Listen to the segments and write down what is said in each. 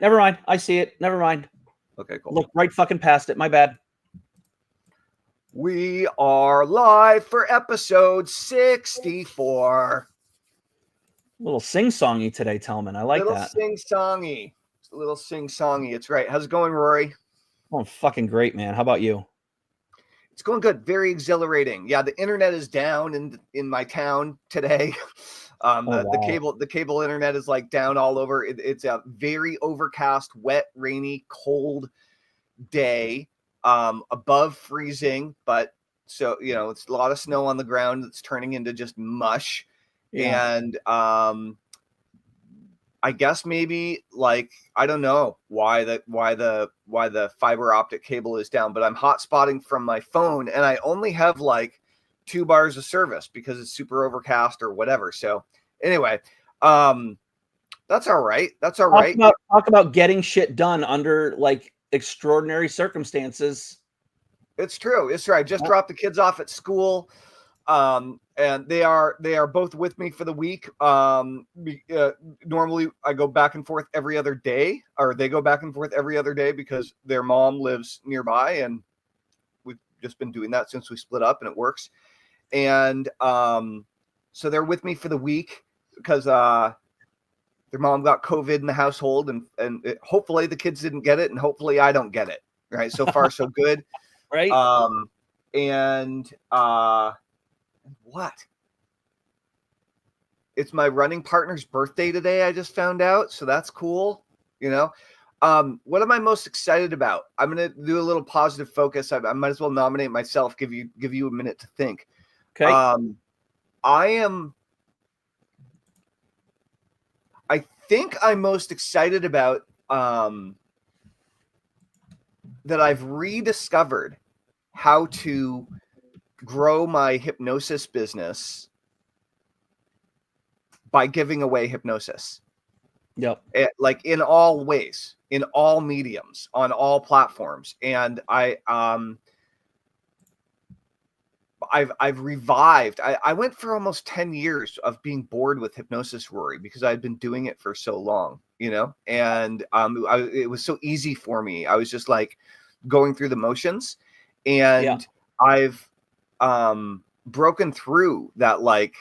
Never mind. I see it. Never mind. Okay, cool. Look right fucking past it. My bad. We are live for episode 64. A little sing-songy today, Tellman. I like that. Sing-songy. It's a little sing-songy. It's right. How's it going, Rory? Oh, fucking great, man. How about you? It's going good. Very exhilarating. Yeah, the internet is down in my town today. Wow. The cable internet is like down all over. It's a very overcast, wet, rainy, cold day. Above freezing, but so it's a lot of snow on the ground that's turning into just mush. Yeah. And I guess maybe like I don't know why the fiber optic cable is down, but I'm hotspotting from my phone and I only have like 2 bars of service because it's super overcast or whatever. So anyway, that's all right. That's all right. Talk about getting shit done under like extraordinary circumstances. It's true. It's true. I just dropped the kids off at school, and they are both with me for the week. Normally, I go back and forth every other day, or they go back and forth every other day because their mom lives nearby, and we've just been doing that since we split up, and it works. And so they're with me for the week because their mom got COVID in the household, and hopefully the kids didn't get it, and hopefully I don't get it. Right. So far, so good. Right. What? It's my running partner's birthday today. I just found out. So that's cool. What am I most excited about? I'm going to do a little positive focus. I might as well nominate myself, give you a minute to think. Okay. I think I'm most excited about that I've rediscovered how to grow my hypnosis business by giving away hypnosis. Yep. Like in all ways, in all mediums, on all platforms. And I've revived. I went for almost 10 years of being bored with hypnosis, Rory, because I'd been doing it for so long, and it was so easy for me. I was just like going through the motions, and I've broken through that like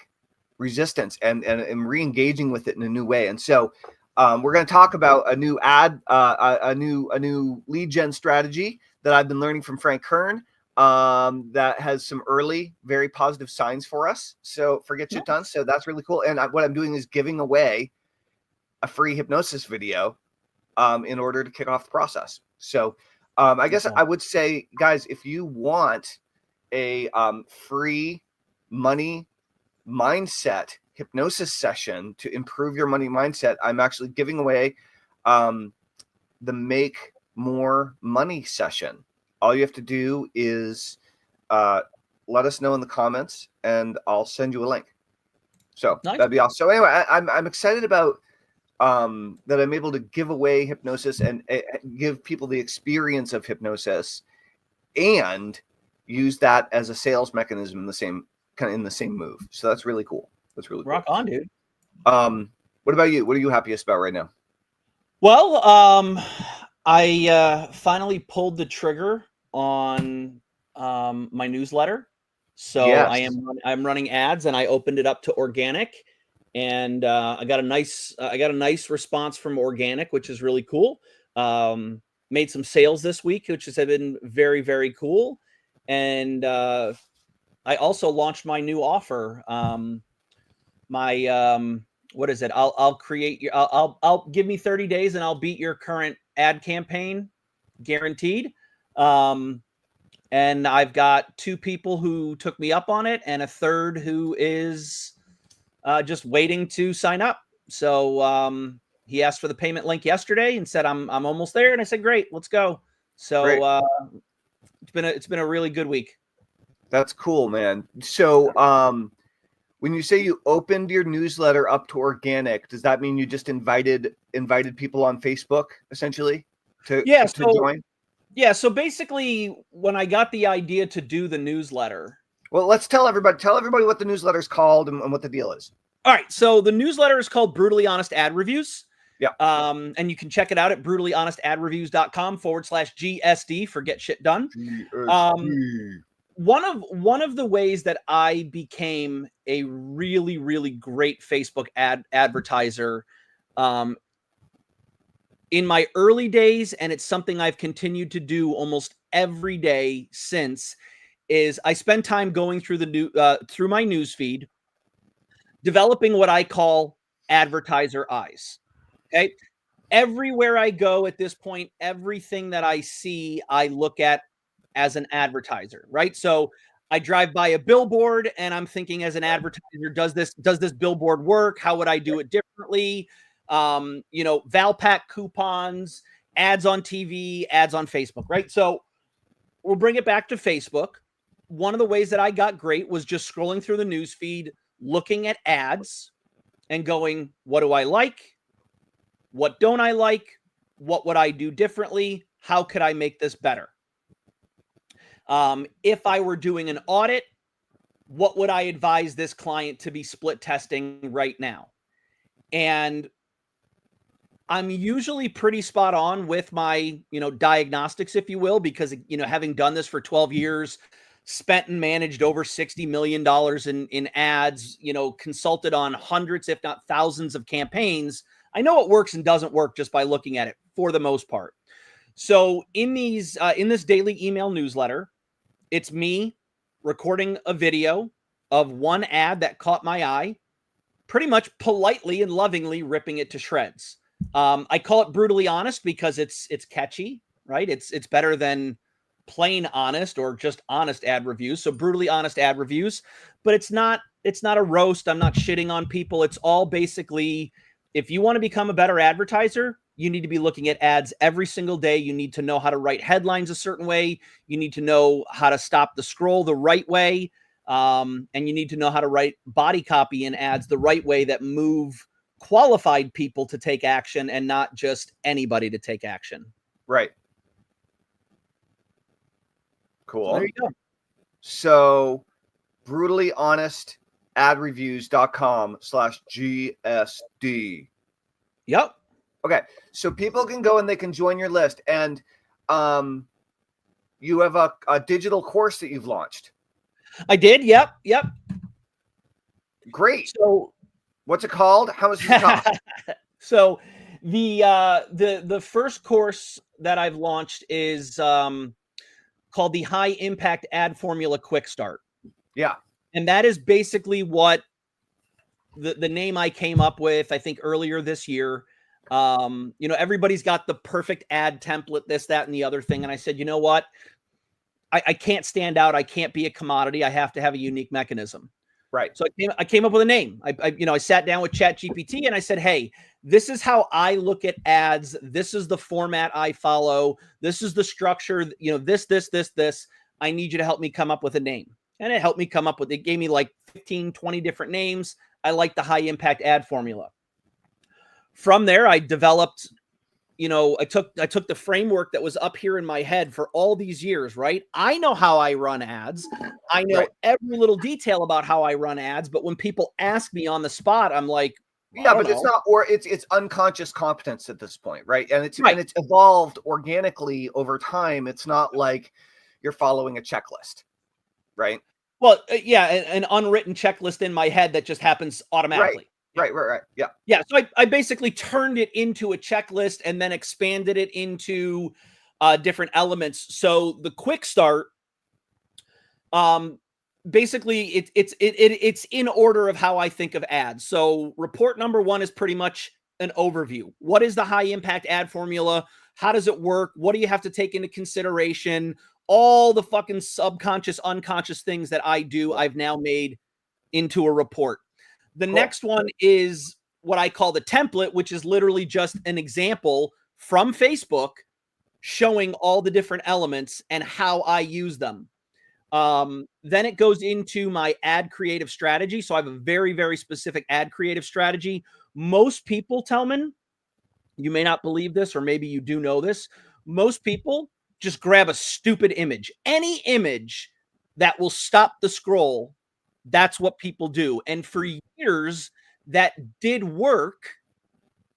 resistance and re-engaging with it in a new way. And so we're going to talk about a new a new lead gen strategy that I've been learning from Frank Kern. That has some early, very positive signs for us. So for Get Shit Done. So that's really cool. And what I'm doing is giving away a free hypnosis video in order to kick off the process. So I guess I would say, guys, if you want a free money mindset hypnosis session to improve your money mindset, I'm actually giving away the Make More Money session. All you have to do is let us know in the comments, and I'll send you a link. So That'd be awesome. So anyway, I'm excited about that I'm able to give away hypnosis and give people the experience of hypnosis, and use that as a sales mechanism in the same move. So that's really cool. That's really rock cool. on, dude. What about you? What are you happiest about right now? Well, I finally pulled the trigger on my newsletter. So yes. I'm running ads, and I opened it up to organic, and I got a nice response from organic, which is really cool. Made some sales this week, which has been very, very cool. And I also launched my new offer. What is it? I'll create your, I'll give me 30 days and I'll beat your current ad campaign, guaranteed. And I've got 2 people who took me up on it, and a third who is just waiting to sign up. So he asked for the payment link yesterday and said I'm almost there, and I said great, let's go. So it's been a really good week. That's cool, man. So when you say you opened your newsletter up to organic, does that mean you just invited people on Facebook essentially to join? Yeah. So basically, when I got the idea to do the newsletter, well, let's tell everybody what the newsletter is called and what the deal is. All right. So the newsletter is called Brutally Honest Ad Reviews. Yeah. And you can check it out at brutallyhonestadreviews.com/GSD for Get Shit Done. One of the ways that I became a really, really great Facebook advertiser in my early days, and it's something I've continued to do almost every day since, is I spend time going through through my news feed, developing what I call advertiser eyes. Okay. Everywhere I go at this point, everything that I see, I look at as an advertiser, right? So I drive by a billboard and I'm thinking as an advertiser, does this billboard work? How would I do it differently? Valpak coupons, ads on TV, ads on Facebook, right? So we'll bring it back to Facebook. One of the ways that I got great was just scrolling through the news feed, looking at ads and going, what do I like? What don't I like? What would I do differently? How could I make this better? If I were doing an audit, what would I advise this client to be split testing right now? And I'm usually pretty spot on with my, diagnostics, if you will, because, having done this for 12 years, spent and managed over $60 million in ads, consulted on hundreds, if not thousands of campaigns. I know what works and doesn't work just by looking at it for the most part. So in this daily email newsletter, it's me recording a video of one ad that caught my eye, pretty much politely and lovingly ripping it to shreds. I call it brutally honest because it's catchy, right? It's better than plain honest or just honest ad reviews. So brutally honest ad reviews, but it's not a roast. I'm not shitting on people. It's all basically, if you want to become a better advertiser, you need to be looking at ads every single day. You need to know how to write headlines a certain way. You need to know how to stop the scroll the right way. And you need to know how to write body copy in ads the right way that move qualified people to take action and not just anybody to take action. Right. Cool. So there you go. So brutallyhonestadreviews.com/GSD. Yep. Okay. So people can go and they can join your list. And you have a digital course that you've launched. I did. Yep. Great. So what's it called? How much does it cost? So the first course that I've launched is called the High Impact Ad Formula Quick Start. Yeah. And that is basically what the name I came up with, I think earlier this year. Everybody's got the perfect ad template, this, that, and the other thing. And I said, you know what? I can't stand out. I can't be a commodity. I have to have a unique mechanism. Right. So I came up with a name. I sat down with ChatGPT and I said, hey, this is how I look at ads. This is the format I follow. This is the structure, this. I need you to help me come up with a name. And it helped me come up with, it gave me like 15, 20 different names. I like the high impact ad formula. From there, I developed, I took the framework that was up here in my head for all these years, right? I know how I run ads. I know every little detail about how I run ads. But when people ask me on the spot, I'm like, yeah, but it's not, or it's unconscious competence at this point, right? And it's evolved organically over time. It's not like you're following a checklist, right? Well, yeah, an unwritten checklist in my head that just happens automatically. Right. Yeah. So I basically turned it into a checklist and then expanded it into different elements. So the quick start, basically it's in order of how I think of ads. So report number 1 is pretty much an overview. What is the high impact ad formula? How does it work? What do you have to take into consideration? All the fucking subconscious, unconscious things that I do, I've now made into a report. The next one is what I call the template, which is literally just an example from Facebook showing all the different elements and how I use them. Then it goes into my ad creative strategy. So I have a very, very specific ad creative strategy. Most people, Tellman, you may not believe this, or maybe you do know this. Most people just grab a stupid image, any image that will stop the scroll. That's what people do. And for years, that did work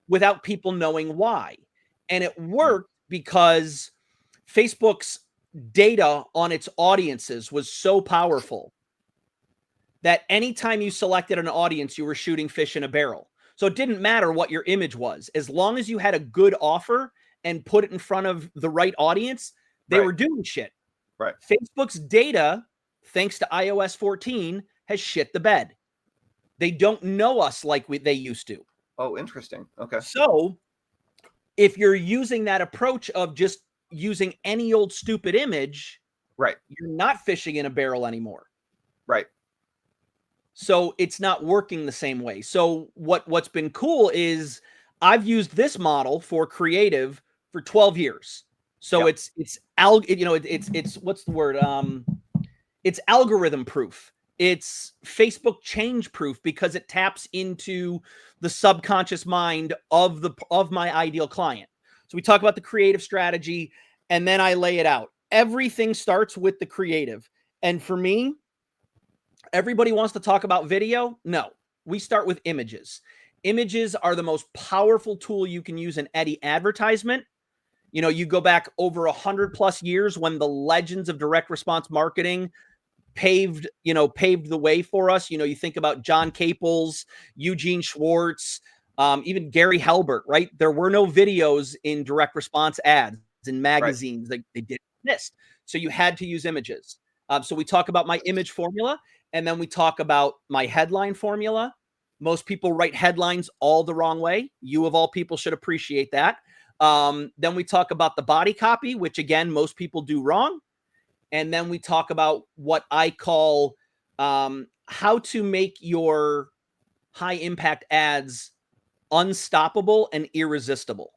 without people knowing why. And it worked because Facebook's data on its audiences was so powerful that anytime you selected an audience, you were shooting fish in a barrel. So it didn't matter what your image was. As long as you had a good offer and put it in front of the right audience, they were doing shit. Right. Facebook's data, thanks to iOS 14, has shit the bed. They don't know us like they used to. Oh, interesting. Okay. So if you're using that approach of just using any old stupid image, right, you're not fishing in a barrel anymore. Right. So it's not working the same way. So what's been cool is I've used this model for creative for 12 years. So it's what's the word? It's algorithm proof. It's Facebook change proof because it taps into the subconscious mind of my ideal client. So we talk about the creative strategy and then I lay it out. Everything starts with the creative. And for me, everybody wants to talk about video. No, we start with images. Images are the most powerful tool you can use in any advertisement. You know, you go back over 100+ years when the legends of direct response marketing paved the way for us. You know, you think about John Caples, Eugene Schwartz, even Gary Halbert, right? There were no videos in direct response ads in magazines. Right. They didn't exist. So you had to use images. So we talk about my image formula, and then we talk about my headline formula. Most people write headlines all the wrong way. You of all people should appreciate that. Then we talk about the body copy, which again, most people do wrong. And then we talk about what I call how to make your high impact ads unstoppable and irresistible.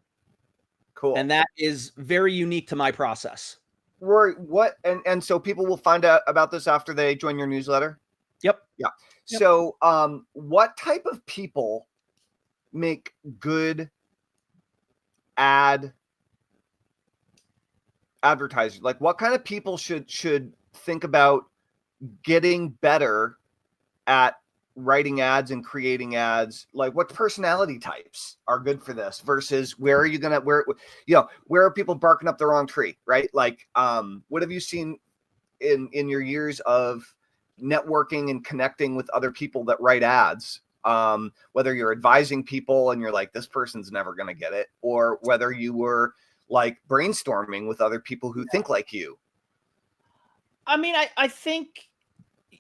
Cool. And that is very unique to my process. Rory, and so people will find out about this after they join your newsletter? Yep. Yeah. Yep. So what type of people make good advertisers? Like what kind of people should think about getting better at writing ads and creating ads? Like what personality types are good for this versus where are people barking up the wrong tree, right? Like what have you seen in your years of networking and connecting with other people that write ads, whether you're advising people and you're like, this person's never going to get it, or whether you were like brainstorming with other people who think like you? I mean, I think,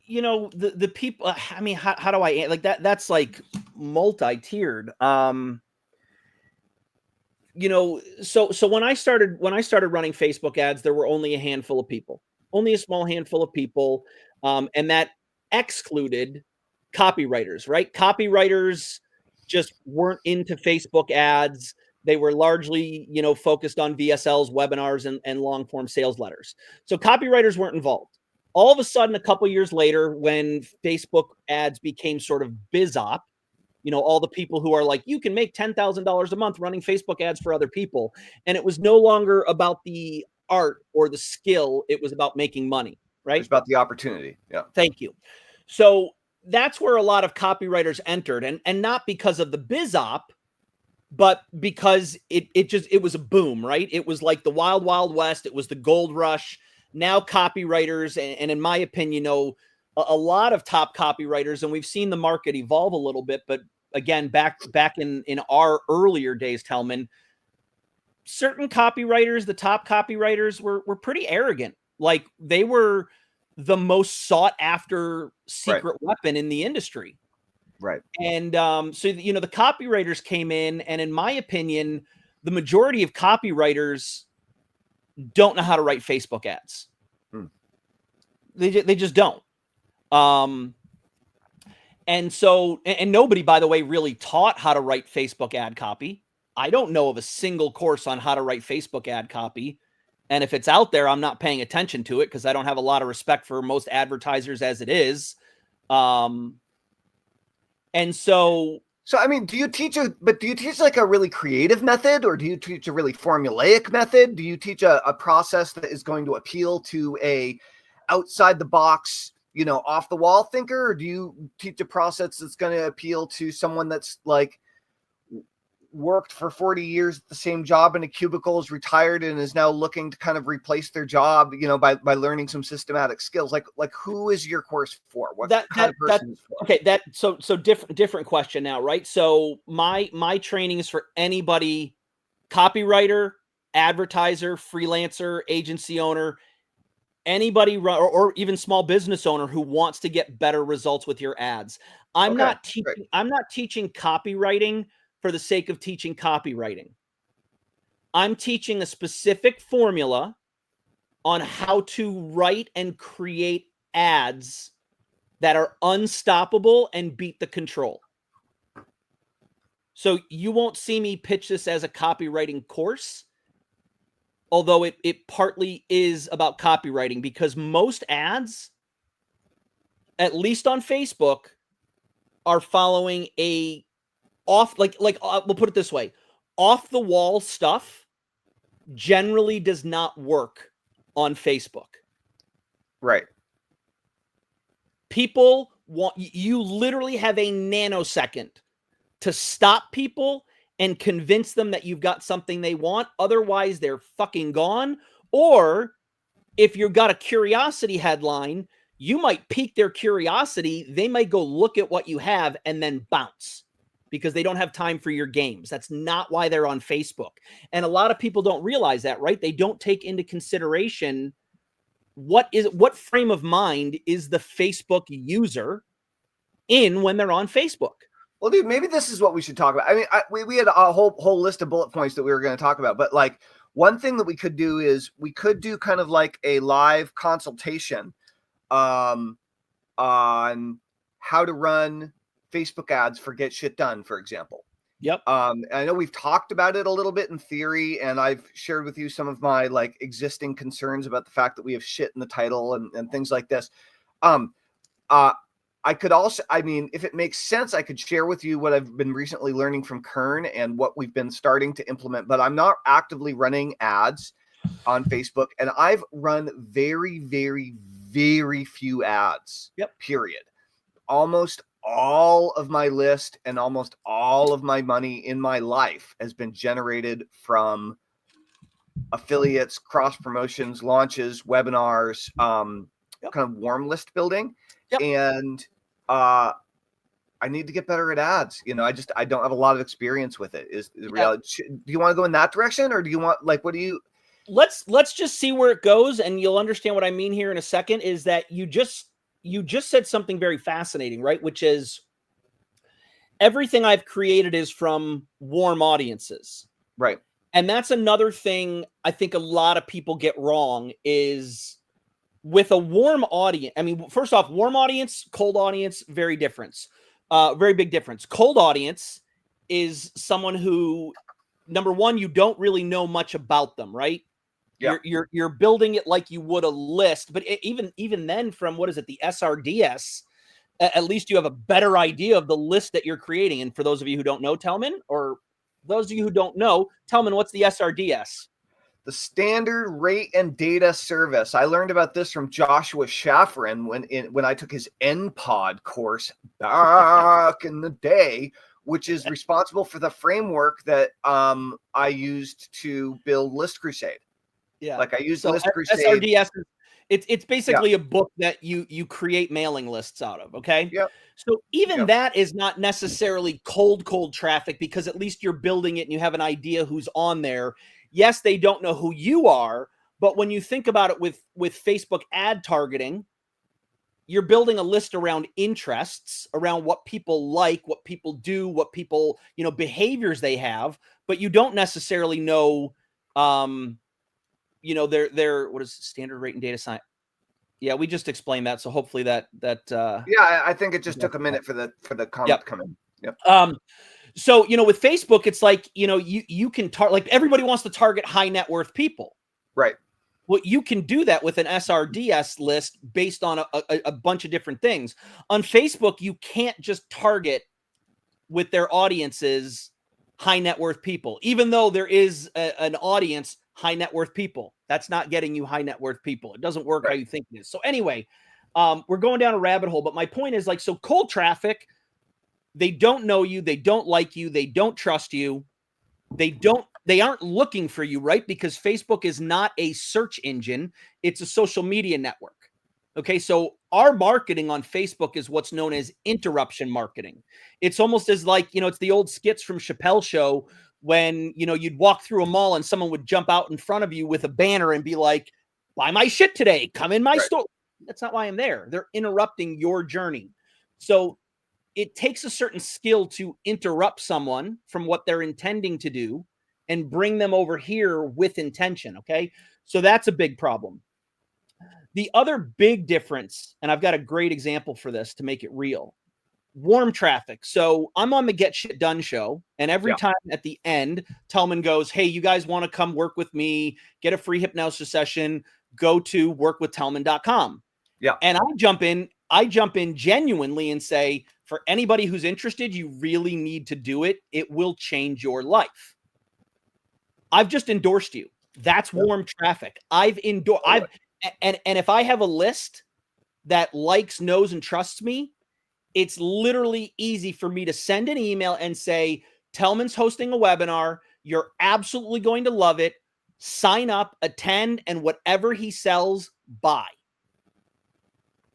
you know, the people, I mean, how do I like that? That's like multi-tiered. You know, so when I started running Facebook ads, there were only a handful of people, only a small handful of people. And that excluded copywriters, right? Copywriters just weren't into Facebook ads. They were largely, you know, focused on VSLs, webinars, and long form sales letters. So copywriters weren't involved. All of a sudden, a couple years later, when Facebook ads became sort of biz op, you know, all the people who are like, you can make $10,000 a month running Facebook ads for other people. And it was no longer about the art or the skill. It was about making money, right? It's about the opportunity. Yeah. Thank you. So that's where a lot of copywriters entered, and not because of the biz op, but because it was a boom, right? It was like the wild, wild west. It was the gold rush. Now copywriters, and in my opinion, you know, a lot of top copywriters, and we've seen the market evolve a little bit, but again, back in our earlier days, Tellman, certain copywriters, the top copywriters were pretty arrogant. Like they were the most sought after secret weapon in the industry. Right. And so, you know, the copywriters came in, and in my opinion, the majority of copywriters don't know how to write Facebook ads. They just don't. And so, and nobody, by the way, really taught how to write Facebook ad copy. I don't know of a single course on how to write Facebook ad copy. And if it's out there, I'm not paying attention to it because I don't have a lot of respect for most advertisers as it is. And so I mean, do you teach like a really creative method, or do you teach a really formulaic method? Do you teach a process that is going to appeal to a outside the box, you know, off the wall thinker? Or do you teach a process that's going to appeal to someone that's like worked for 40 years at the same job in a cubicle, is retired, and is now looking to kind of replace their job, by learning some systematic skills. Like who is your course for? What kind of person is for? Okay, so different question now, right? So my training is for anybody, copywriter, advertiser, freelancer, agency owner, anybody, or even small business owner who wants to get better results with your ads. I'm not teaching copywriting for the sake of teaching copywriting. I'm teaching a specific formula on how to write and create ads that are unstoppable and beat the control. So you won't see me pitch this as a copywriting course, although it partly is about copywriting, because most ads, at least on Facebook, are following we'll put it this way, off the wall stuff generally does not work on Facebook. Right. People you literally have a nanosecond to stop people and convince them that you've got something they want. Otherwise, they're fucking gone. Or if you've got a curiosity headline, you might pique their curiosity. They might go look at what you have and then bounce because they don't have time for your games. That's not why they're on Facebook. And a lot of people don't realize that, right? They don't take into consideration what frame of mind is the Facebook user in when they're on Facebook. Well, dude, maybe this is what we should talk about. I mean, we had a whole list of bullet points that we were going to talk about, but like one thing that we could do is we could do kind of like a live consultation on how to run Facebook ads for Get Shit Done, for example. Yep. I know we've talked about it a little bit in theory, and I've shared with you some of my like existing concerns about the fact that we have shit in the title and things like this. I could also, I mean, if it makes sense, I could share with you what I've been recently learning from Kern and what we've been starting to implement, but I'm not actively running ads on Facebook, and I've run very, very, very few ads. Yep. Period. Almost all of my list and almost all of my money in my life has been generated from affiliates, cross promotions, launches, webinars, kind of warm list building. Yep. And I need to get better at ads. I don't have a lot of experience with it. Is the reality. Do you want to go in that direction, or do you want, like, what do you? Let's just see where it goes, and you'll understand what I mean here in a second. Is that you just said something very fascinating, right? Which is everything I've created is from warm audiences. Right. And that's another thing I think a lot of people get wrong is with a warm audience. I mean, first off, warm audience, cold audience, very big difference. Cold audience is someone who, number one, you don't really know much about them, right? Yeah. You're building it like you would a list, but even then, from what is it, the SRDS, at least you have a better idea of the list that you're creating. And for those of you who don't know, Tellman, or those of you who don't know, Tellman, what's the SRDS? The Standard Rate and Data Service. I learned about this from Joshua Shafran when I took his NPOD course back in the day, which is responsible for the framework that I used to build List Crusade. Yeah, like I used List Crusade. SRDS. It's basically a book that you create mailing lists out of. Okay. Yep. So even that is not necessarily cold traffic, because at least you're building it and you have an idea who's on there. Yes, they don't know who you are, but when you think about it with Facebook ad targeting, you're building a list around interests, around what people like, what people do, what people, behaviors they have, but you don't necessarily know, their what is it, standard rate and data science. Yeah, we just explained that. So hopefully that yeah, I think it just took a minute for the comment to come in. Yep. So, with Facebook, it's like, you can target, like everybody wants to target high net worth people. Right. Well, you can do that with an SRDS list based on a bunch of different things. On Facebook, you can't just target with their audiences high net worth people, even though there is an audience high net worth people. That's not getting you high net worth people. It doesn't work how you think it is. So anyway, we're going down a rabbit hole, but my point is, like, so cold traffic, they don't know you, they don't like you, they don't trust you. They aren't looking for you, right? Because Facebook is not a search engine. It's a social media network. Okay. So our marketing on Facebook is what's known as interruption marketing. It's almost as like, it's the old skits from Chappelle Show when, you'd walk through a mall and someone would jump out in front of you with a banner and be like, buy my shit today, come in my store. That's not why I'm there. They're interrupting your journey. So it takes a certain skill to interrupt someone from what they're intending to do and bring them over here with intention. Okay. So that's a big problem. The other big difference, and I've got a great example for this to make it real, warm traffic. So I'm on the Get Shit Done show, and every time at the end, Tellman goes, hey, you guys want to come work with me, get a free hypnosis session, go to workwithtellman.com. Yeah. And I jump in genuinely and say, for anybody who's interested, you really need to do it. It will change your life. I've just endorsed you. That's warm traffic. And if I have a list that likes, knows, and trusts me, it's literally easy for me to send an email and say, Tellman's hosting a webinar. You're absolutely going to love it. Sign up, attend, and whatever he sells, buy.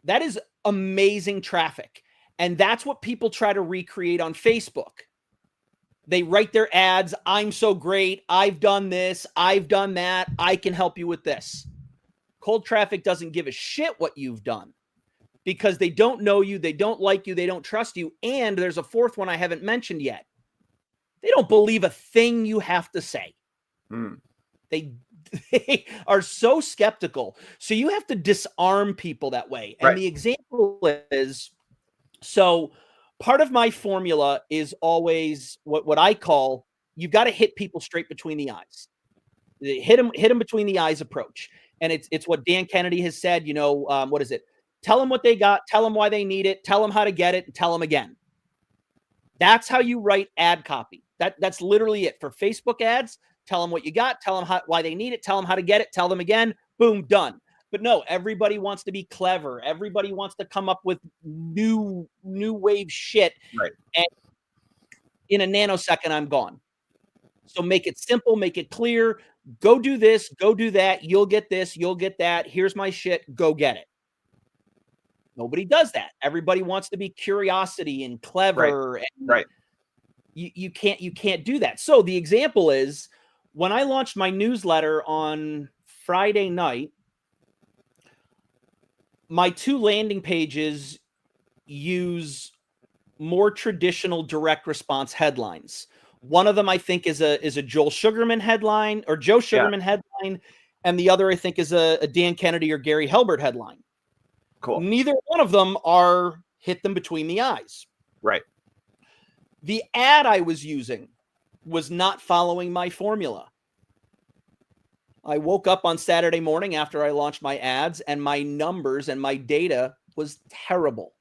That is amazing traffic. And that's what people try to recreate on Facebook. They write their ads. I'm so great. I've done this. I've done that. I can help you with this. Cold traffic doesn't give a shit what you've done because they don't know you. They don't like you. They don't trust you. And there's a fourth one I haven't mentioned yet. They don't believe a thing you have to say. They are so skeptical. So you have to disarm people that way. And the example is, so part of my formula is always what I call, you've got to hit people straight between the eyes. Hit them between the eyes approach. And it's what Dan Kennedy has said, what is it? Tell them what they got, tell them why they need it, tell them how to get it, and tell them again. That's how you write ad copy. That's literally it. For Facebook ads, tell them what you got, tell them why they need it, tell them how to get it, tell them again, boom, done. But no, everybody wants to be clever. Everybody wants to come up with new wave shit. Right. And in a nanosecond, I'm gone. So make it simple, make it clear. Go do this, go do that. You'll get this, you'll get that. Here's my shit. Go get it. Nobody does that. Everybody wants to be curiosity and clever. Right. You can't do that. So the example is when I launched my newsletter on Friday night, my 2 landing pages use more traditional direct response headlines. One of them I think is a Joel Sugarman headline or Joe Sugarman headline, and the other I think is a Dan Kennedy or Gary Halbert headline. Cool. Neither one of them are hit them between the eyes. Right. The ad I was using was not following my formula. I woke up on Saturday morning after I launched my ads and my numbers and my data was terrible.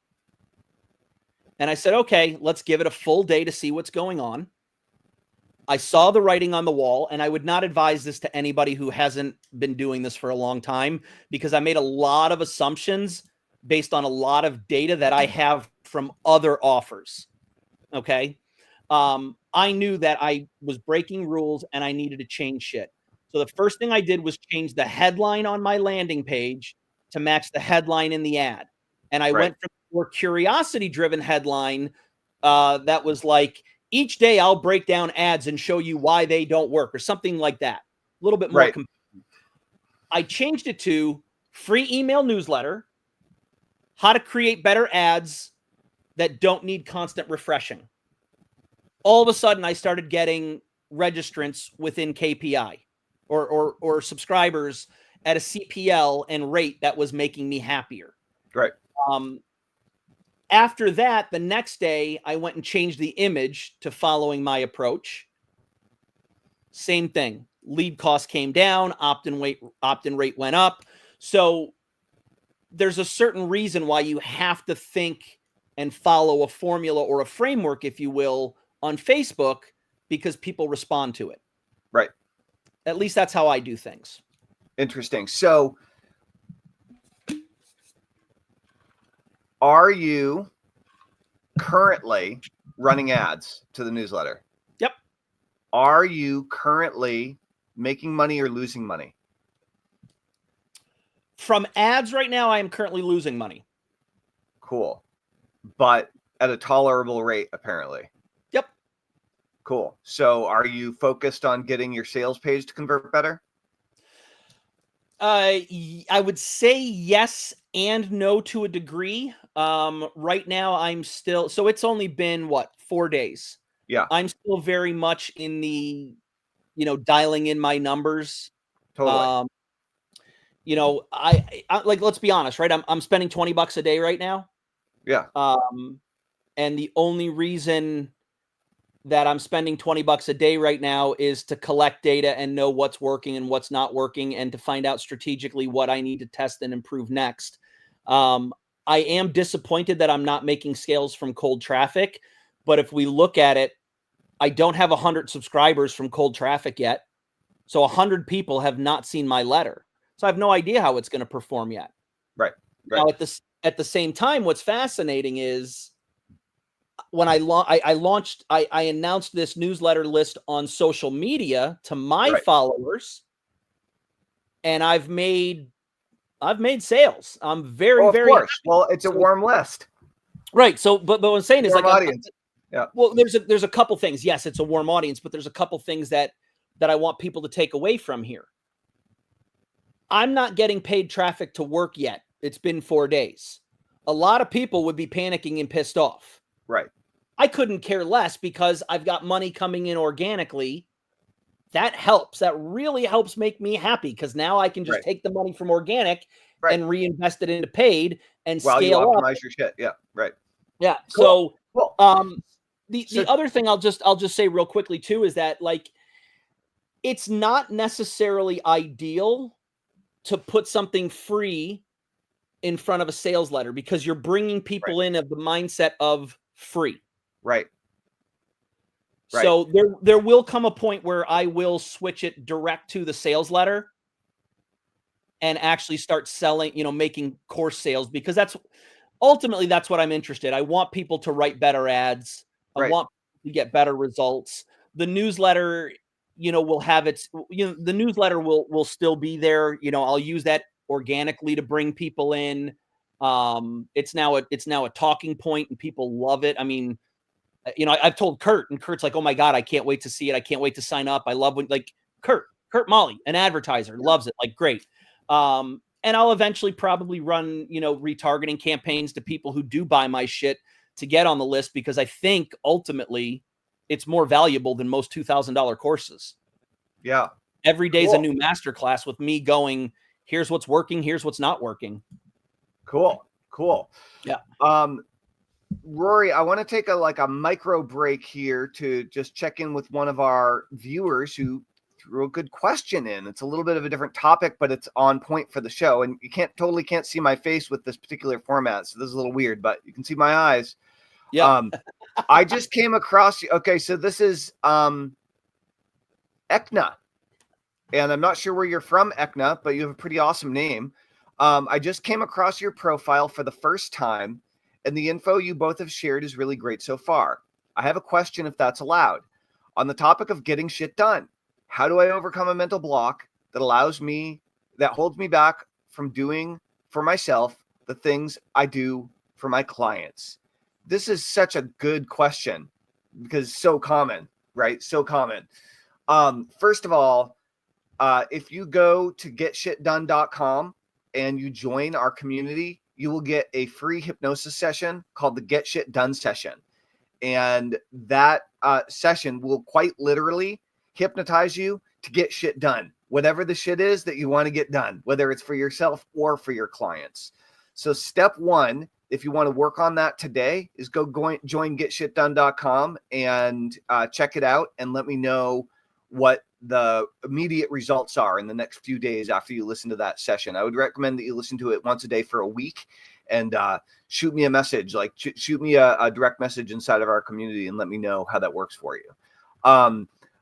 And I said, okay, let's give it a full day to see what's going on. I saw the writing on the wall, and I would not advise this to anybody who hasn't been doing this for a long time because I made a lot of assumptions based on a lot of data that I have from other offers. Okay. I knew that I was breaking rules and I needed to change shit. So the first thing I did was change the headline on my landing page to match the headline in the ad. And I went from a more curiosity-driven headline that was like, each day I'll break down ads and show you why they don't work or something like that. A little bit more. I changed it to free email newsletter, how to create better ads that don't need constant refreshing. All of a sudden, I started getting registrants within KPI or subscribers at a CPL and rate that was making me happier. Right. After that, the next day, I went and changed the image to following my approach. Same thing. Lead cost came down, opt-in rate went up. So there's a certain reason why you have to think and follow a formula or a framework, if you will, on Facebook because people respond to it. Right. At least that's how I do things. Interesting. So are you currently running ads to the newsletter? Yep. Are you currently making money or losing money? From ads right now, I am currently losing money. Cool. But at a tolerable rate, apparently. Yep. Cool. So are you focused on getting your sales page to convert better? I would say yes and no to a degree. Right now I'm still, so it's only been 4 days. Yeah. I'm still very much in the, dialing in my numbers. Totally. I like, let's be honest, right? I'm spending $20 a day right now. Yeah. And the only reason that I'm spending $20 a day right now is to collect data and know what's working and what's not working, and to find out strategically what I need to test and improve next. I am disappointed that I'm not making sales from cold traffic, but if we look at it, I don't have 100 subscribers from cold traffic yet. So 100 people have not seen my letter. So I have no idea how it's going to perform yet. Right. Now, at the same time, what's fascinating is when I announced this newsletter list on social media to my followers, and I've made sales. I'm very, very happy. Well, it's a warm list. Right. So, but what I'm saying is, like, audience. Yeah. Well, there's a couple things. Yes, it's a warm audience, but there's a couple things that I want people to take away from here. I'm not getting paid traffic to work yet. It's been 4 days. A lot of people would be panicking and pissed off. Right. I couldn't care less because I've got money coming in organically. That helps. That really helps make me happy, because now I can just take the money from organic and reinvest it into paid and scale you optimize up. your shit. Yeah. Right. Yeah. Cool. So, the other thing I'll just say real quickly too is that, like, it's not necessarily ideal to put something free in front of a sales letter, because you're bringing people in of the mindset of free. Right. So there will come a point where I will switch it direct to the sales letter and actually start selling, making course sales, because that's ultimately what I'm interested. I want people to write better ads. I want to get better results. The newsletter, will have its, the newsletter will still be there. I'll use that organically to bring people in. It's now a talking point and people love it. I mean, I've told Kurt, and Kurt's like, "Oh my God, I can't wait to see it. I can't wait to sign up. I love when, like, Kurt Molly, an advertiser, loves it. Like, great." And I'll eventually probably run, retargeting campaigns to people who do buy my shit to get on the list, because I think ultimately it's more valuable than most $2,000 courses. Yeah. Every day is a new masterclass with me going, here's what's working, here's what's not working. Cool. Yeah. Rory, I want to take a micro break here to just check in with one of our viewers who threw a good question in. It's a little bit of a different topic, but it's on point for the show. And you can't see my face with this particular format, so this is a little weird, but you can see my eyes. Yeah. I just came across. Okay, so this is Ekna, and I'm not sure where you're from, Ekna, but you have a pretty awesome name. I just came across your profile for the first time, and the info you both have shared is really great so far. I have a question, if that's allowed. On the topic of getting shit done, how do I overcome a mental block that holds me back from doing for myself the things I do for my clients? This is such a good question because it's so common, right? So common. First of all, if you go to getshitdone.com and you join our community, you will get a free hypnosis session called the Get Shit Done session. And that session will quite literally hypnotize you to get shit done, whatever the shit is that you want to get done, whether it's for yourself or for your clients. So step one, if you want to work on that today, is join getshitdone.com and check it out and let me know what the immediate results are in the next few days after you listen to that session. I would recommend that you listen to it once a day for a week and shoot me a message, like shoot me a direct message inside of our community and let me know how that works for you.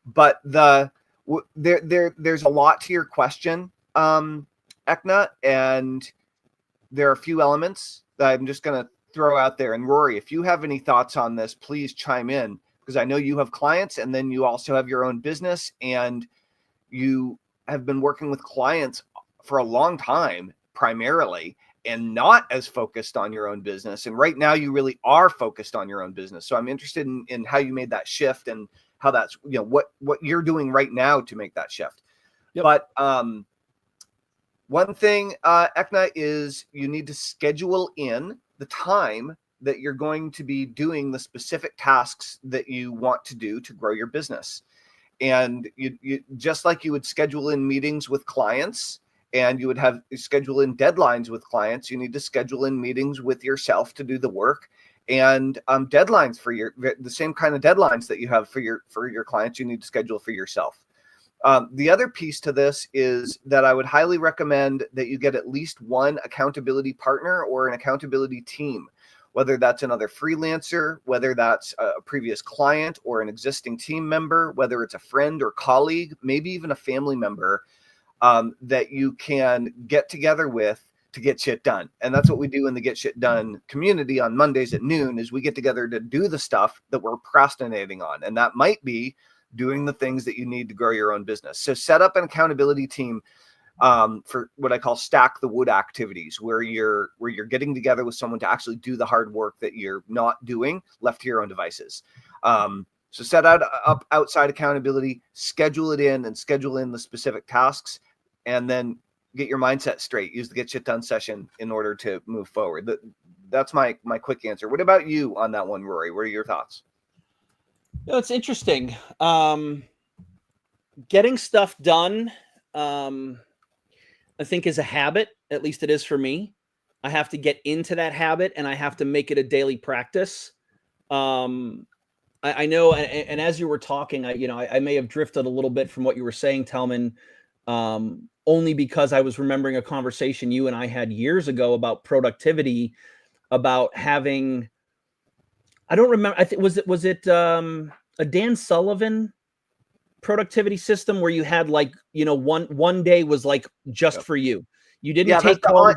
But there's a lot to your question, Ekna, and there are a few elements that I'm just going to throw out there. And Rory, if you have any thoughts on this, please chime in, because I know you have clients, and then you also have your own business, and you have been working with clients for a long time primarily, and not as focused on your own business. And right now you really are focused on your own business. So I'm interested in how you made that shift, and how that's, what you're doing right now to make that shift. Yep. But one thing, Ekna, is you need to schedule in the time that you're going to be doing the specific tasks that you want to do to grow your business. And you just like you would schedule in meetings with clients, and you would have schedule in deadlines with clients, you need to schedule in meetings with yourself to do the work, and deadlines for the same kind of deadlines that you have for your clients, you need to schedule for yourself. The other piece to this is that I would highly recommend that you get at least one accountability partner or an accountability team, whether that's another freelancer, whether that's a previous client or an existing team member, whether it's a friend or colleague, maybe even a family member, that you can get together with to get shit done. And that's what we do in the Get Shit Done community on Mondays at noon, is we get together to do the stuff that we're procrastinating on. And that might be doing the things that you need to grow your own business. So set up an accountability team for what I call stack the wood activities, where you're getting together with someone to actually do the hard work that you're not doing left to your own devices. So set up outside accountability, schedule it in, and schedule in the specific tasks, and then get your mindset straight. Use the Get Shit Done session in order to move forward. That's my quick answer. What about you on that one, Rory? What are your thoughts? It's interesting. Getting stuff done, I think, is a habit. At least it is for me. I have to get into that habit, and I have to make it a daily practice. I know, and as you were talking, I may have drifted a little bit from what you were saying, Tellman, only because I was remembering a conversation you and I had years ago about productivity, about having, I don't remember, I think, was it a Dan Sullivan productivity system where you had one day was like just for you. You didn't take calls.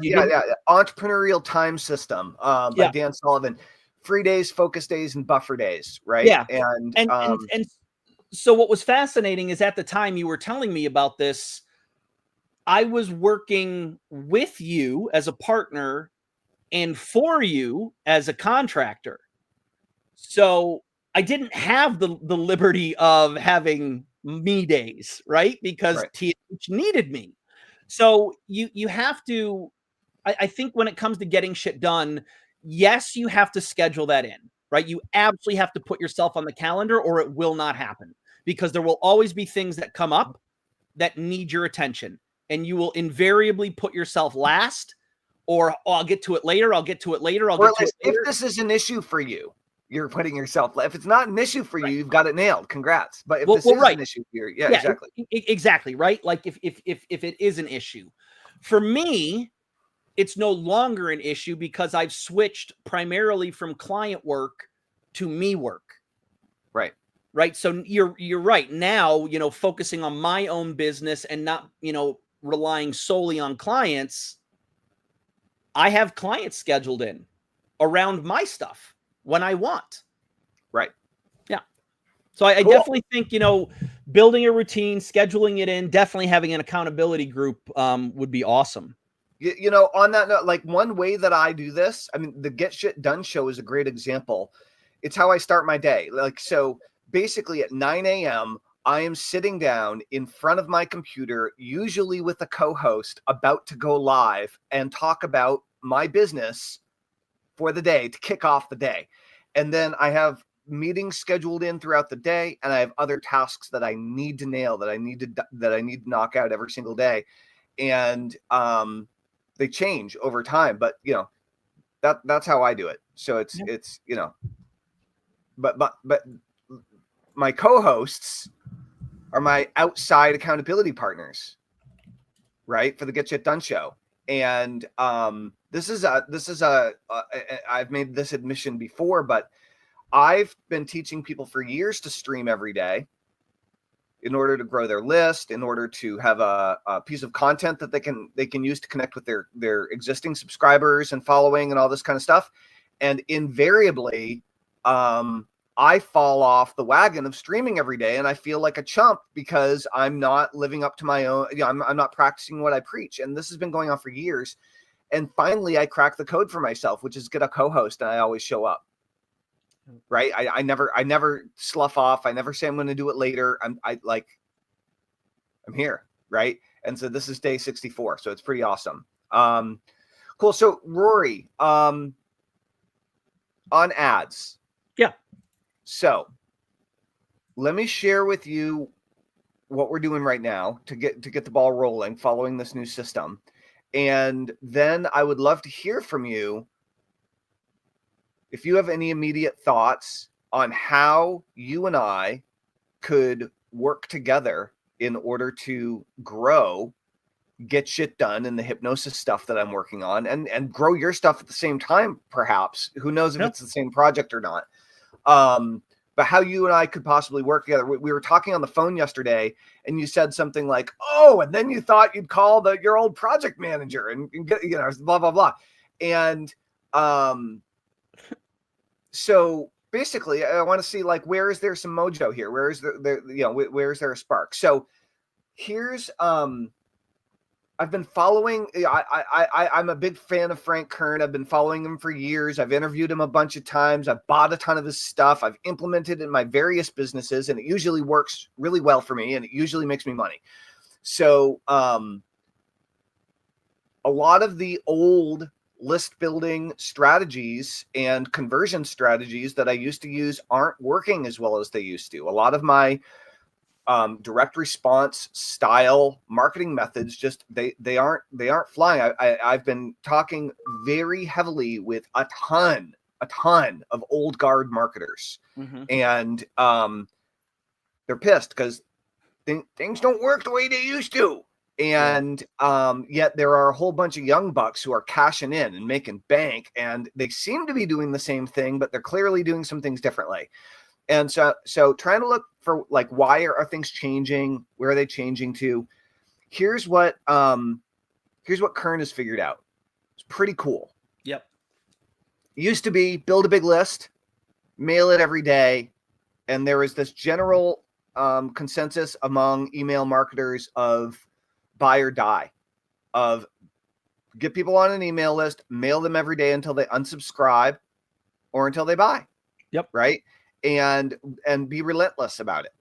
Entrepreneurial time system by Dan Sullivan. Free days, focus days, and buffer days, right? Yeah. And so what was fascinating is, at the time you were telling me about this, I was working with you as a partner and for you as a contractor. So I didn't have the liberty of having me days, right? Because TH needed me. So you have to, I think when it comes to getting shit done, yes, you have to schedule that in, right? You absolutely have to put yourself on the calendar, or it will not happen, because there will always be things that come up that need your attention, and you will invariably put yourself last, or I'll get to it later. I'll get to it later. If this is an issue for you, you're putting yourself. If it's not an issue for you, you've got it nailed. Congrats. But if this is an issue for you, exactly. Exactly, right? Like if it is an issue for me, it's no longer an issue, because I've switched primarily from client work to me work. Right. So you're right. Now, focusing on my own business and not, relying solely on clients. I have clients scheduled in around my stuff when I want. Right. Yeah. So I definitely think, building a routine, scheduling it in, definitely having an accountability group would be awesome. On that note, like, one way that I do this, I mean, the Get Shit Done show is a great example. It's how I start my day. Like, so basically at 9 a.m., I am sitting down in front of my computer, usually with a co-host, about to go live and talk about my business for the day to kick off the day. And then I have meetings scheduled in throughout the day, and I have other tasks that I need to nail, that I need to knock out every single day. And they change over time, but that's how I do it. So it's but my co-hosts are my outside accountability partners, right, for the Get Shit Done show. And this is I've made this admission before, but I've been teaching people for years to stream every day in order to grow their list, in order to have a piece of content that they can use to connect with their existing subscribers and following and all this kind of stuff. And invariably, I fall off the wagon of streaming every day, and I feel like a chump because I'm not living up to my own, I'm not practicing what I preach. And this has been going on for years. And finally I cracked the code for myself, which is get a co-host, and I always show up. Right. I never slough off. I never say I'm going to do it later. I'm here. Right. And so this is day 64. So it's pretty awesome. Cool. So Rory, on ads. Yeah. So let me share with you what we're doing right now to get the ball rolling following this new system. And then I would love to hear from you if you have any immediate thoughts on how you and I could work together in order to grow, get shit done in the hypnosis stuff that I'm working on, and grow your stuff at the same time, perhaps. Who knows if it's the same project or not. But how you and I could possibly work together. We were talking on the phone yesterday, and you said something like, oh, and then you thought you'd call your old project manager and get, blah, blah, blah. And so basically I want to see, like, where is there some mojo here? Where is where is there a spark? So here's, I've been following, I'm a big fan of Frank Kern. I've been following him for years. I've interviewed him a bunch of times. I've bought a ton of his stuff. I've implemented it in my various businesses, and it usually works really well for me, and it usually makes me money. So a lot of the old list building strategies and conversion strategies that I used to use aren't working as well as they used to. A lot of my direct response style marketing methods just they aren't flying. I've been talking very heavily with a ton of old guard marketers, and they're pissed because things don't work the way they used to. And yet there are a whole bunch of young bucks who are cashing in and making bank, and they seem to be doing the same thing, but they're clearly doing some things differently. And so trying to look for, like, why are things changing? Where are they changing to? Here's what Kern has figured out. It's pretty cool. Yep. It used to be build a big list, mail it every day, and there was this general consensus among email marketers of buy or die, of get people on an email list, mail them every day until they unsubscribe or until they buy. Yep. Right. And be relentless about it,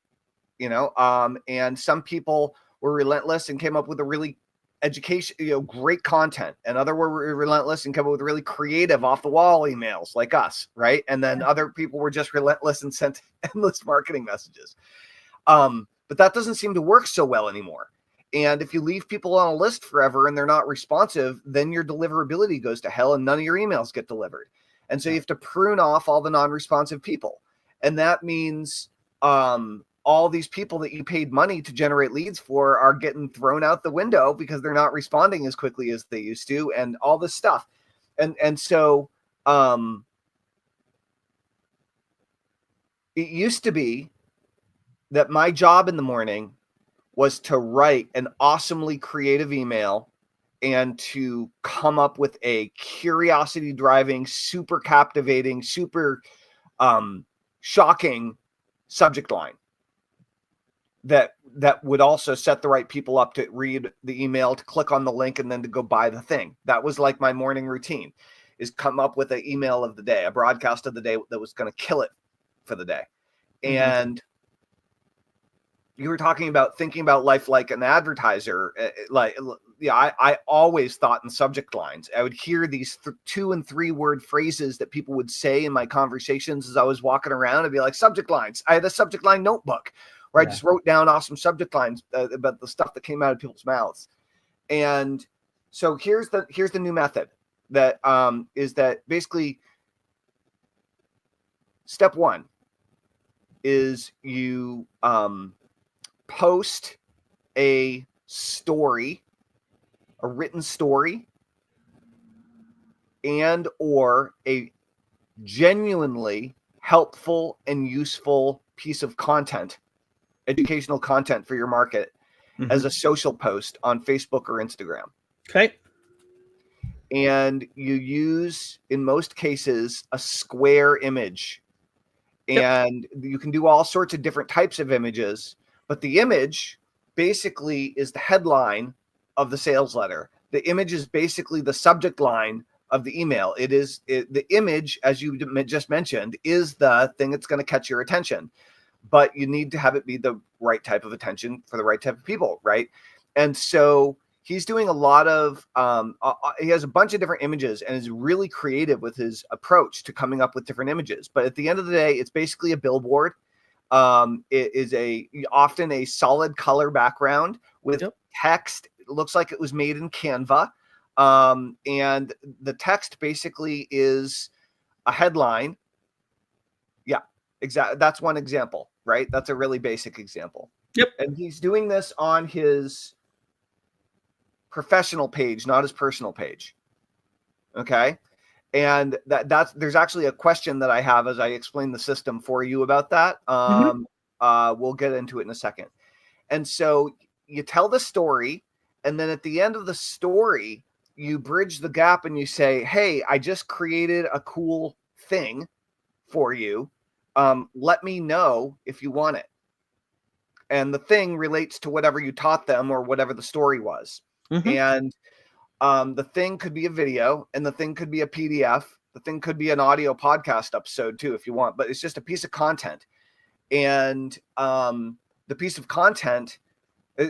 and some people were relentless and came up with a really great content, and other were relentless and came up with really creative off the wall emails like us. Right. And then other people were just relentless and sent endless marketing messages. But that doesn't seem to work so well anymore. And if you leave people on a list forever and they're not responsive, then your deliverability goes to hell and none of your emails get delivered. And so you have to prune off all the non-responsive people. And that means all these people that you paid money to generate leads for are getting thrown out the window because they're not responding as quickly as they used to, and all this stuff. And so it used to be that my job in the morning was to write an awesomely creative email and to come up with a curiosity driving, super captivating, super shocking subject line that would also set the right people up to read the email, to click on the link, and then to go buy the thing. That was like my morning routine, is come up with an email of the day, a broadcast of the day that was going to kill it for the day. And you were talking about thinking about life like an advertiser. I always thought in subject lines. I would hear these 2 and 3 word phrases that people would say in my conversations as I was walking around. I'd be like, subject lines. I had a subject line notebook where I just wrote down awesome subject lines about the stuff that came out of people's mouths. And so here's the new method that is that basically step 1 is you post a story, a written story, and or a genuinely helpful and useful piece of content, educational content for your market, as a social post on Facebook or Instagram. Okay. And you use, in most cases, a square image. and you can do all sorts of different types of images, but the image basically is the headline of the sales letter. The image is basically the subject line of the email. The image, as you just mentioned, is the thing that's going to catch your attention, but you need to have it be the right type of attention for the right type of people, right? And so he's doing a lot of, he has a bunch of different images and is really creative with his approach to coming up with different images. But at the end of the day, it's basically a billboard. It is often a solid color background with text. It looks like it was made in Canva. And the text basically is a headline. Yeah, exactly. That's one example, right? That's a really basic example. Yep. And he's doing this on his professional page, not his personal page. Okay. And there's actually a question that I have as I explain the system for you about that. We'll get into it in a second. And so you tell the story, and then at the end of the story, you bridge the gap and you say, hey, I just created a cool thing for you. Let me know if you want it. And the thing relates to whatever you taught them or whatever the story was. And the thing could be a video, and the thing could be a PDF. The thing could be an audio podcast episode too, if you want, but it's just a piece of content. And the piece of content,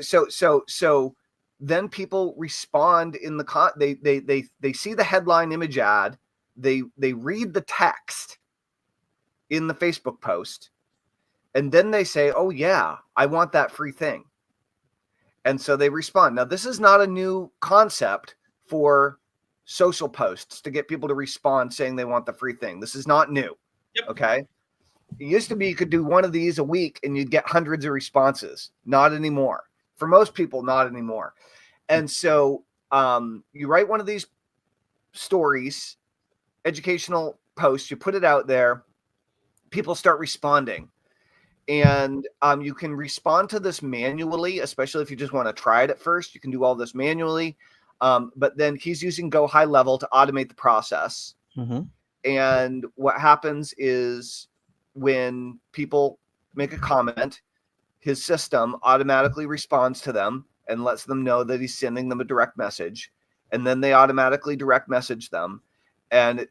so then people respond in the they see the headline image ad, they read the text in the Facebook post, and then they say, oh yeah, I want that free thing. And so they respond. Now, this is not a new concept for social posts to get people to respond saying they want the free thing. This is not new. Okay. It used to be you could do one of these a week and you'd get hundreds of responses. Not anymore. For most people, not anymore. And so you write one of these stories, educational posts, you put it out there, people start responding. And you can respond to this manually, especially if you just want to try it at first. You can do all this manually. But then he's using Go High Level to automate the process. And what happens is when people make a comment, his system automatically responds to them and lets them know that he's sending them a direct message. And then they automatically direct message them. And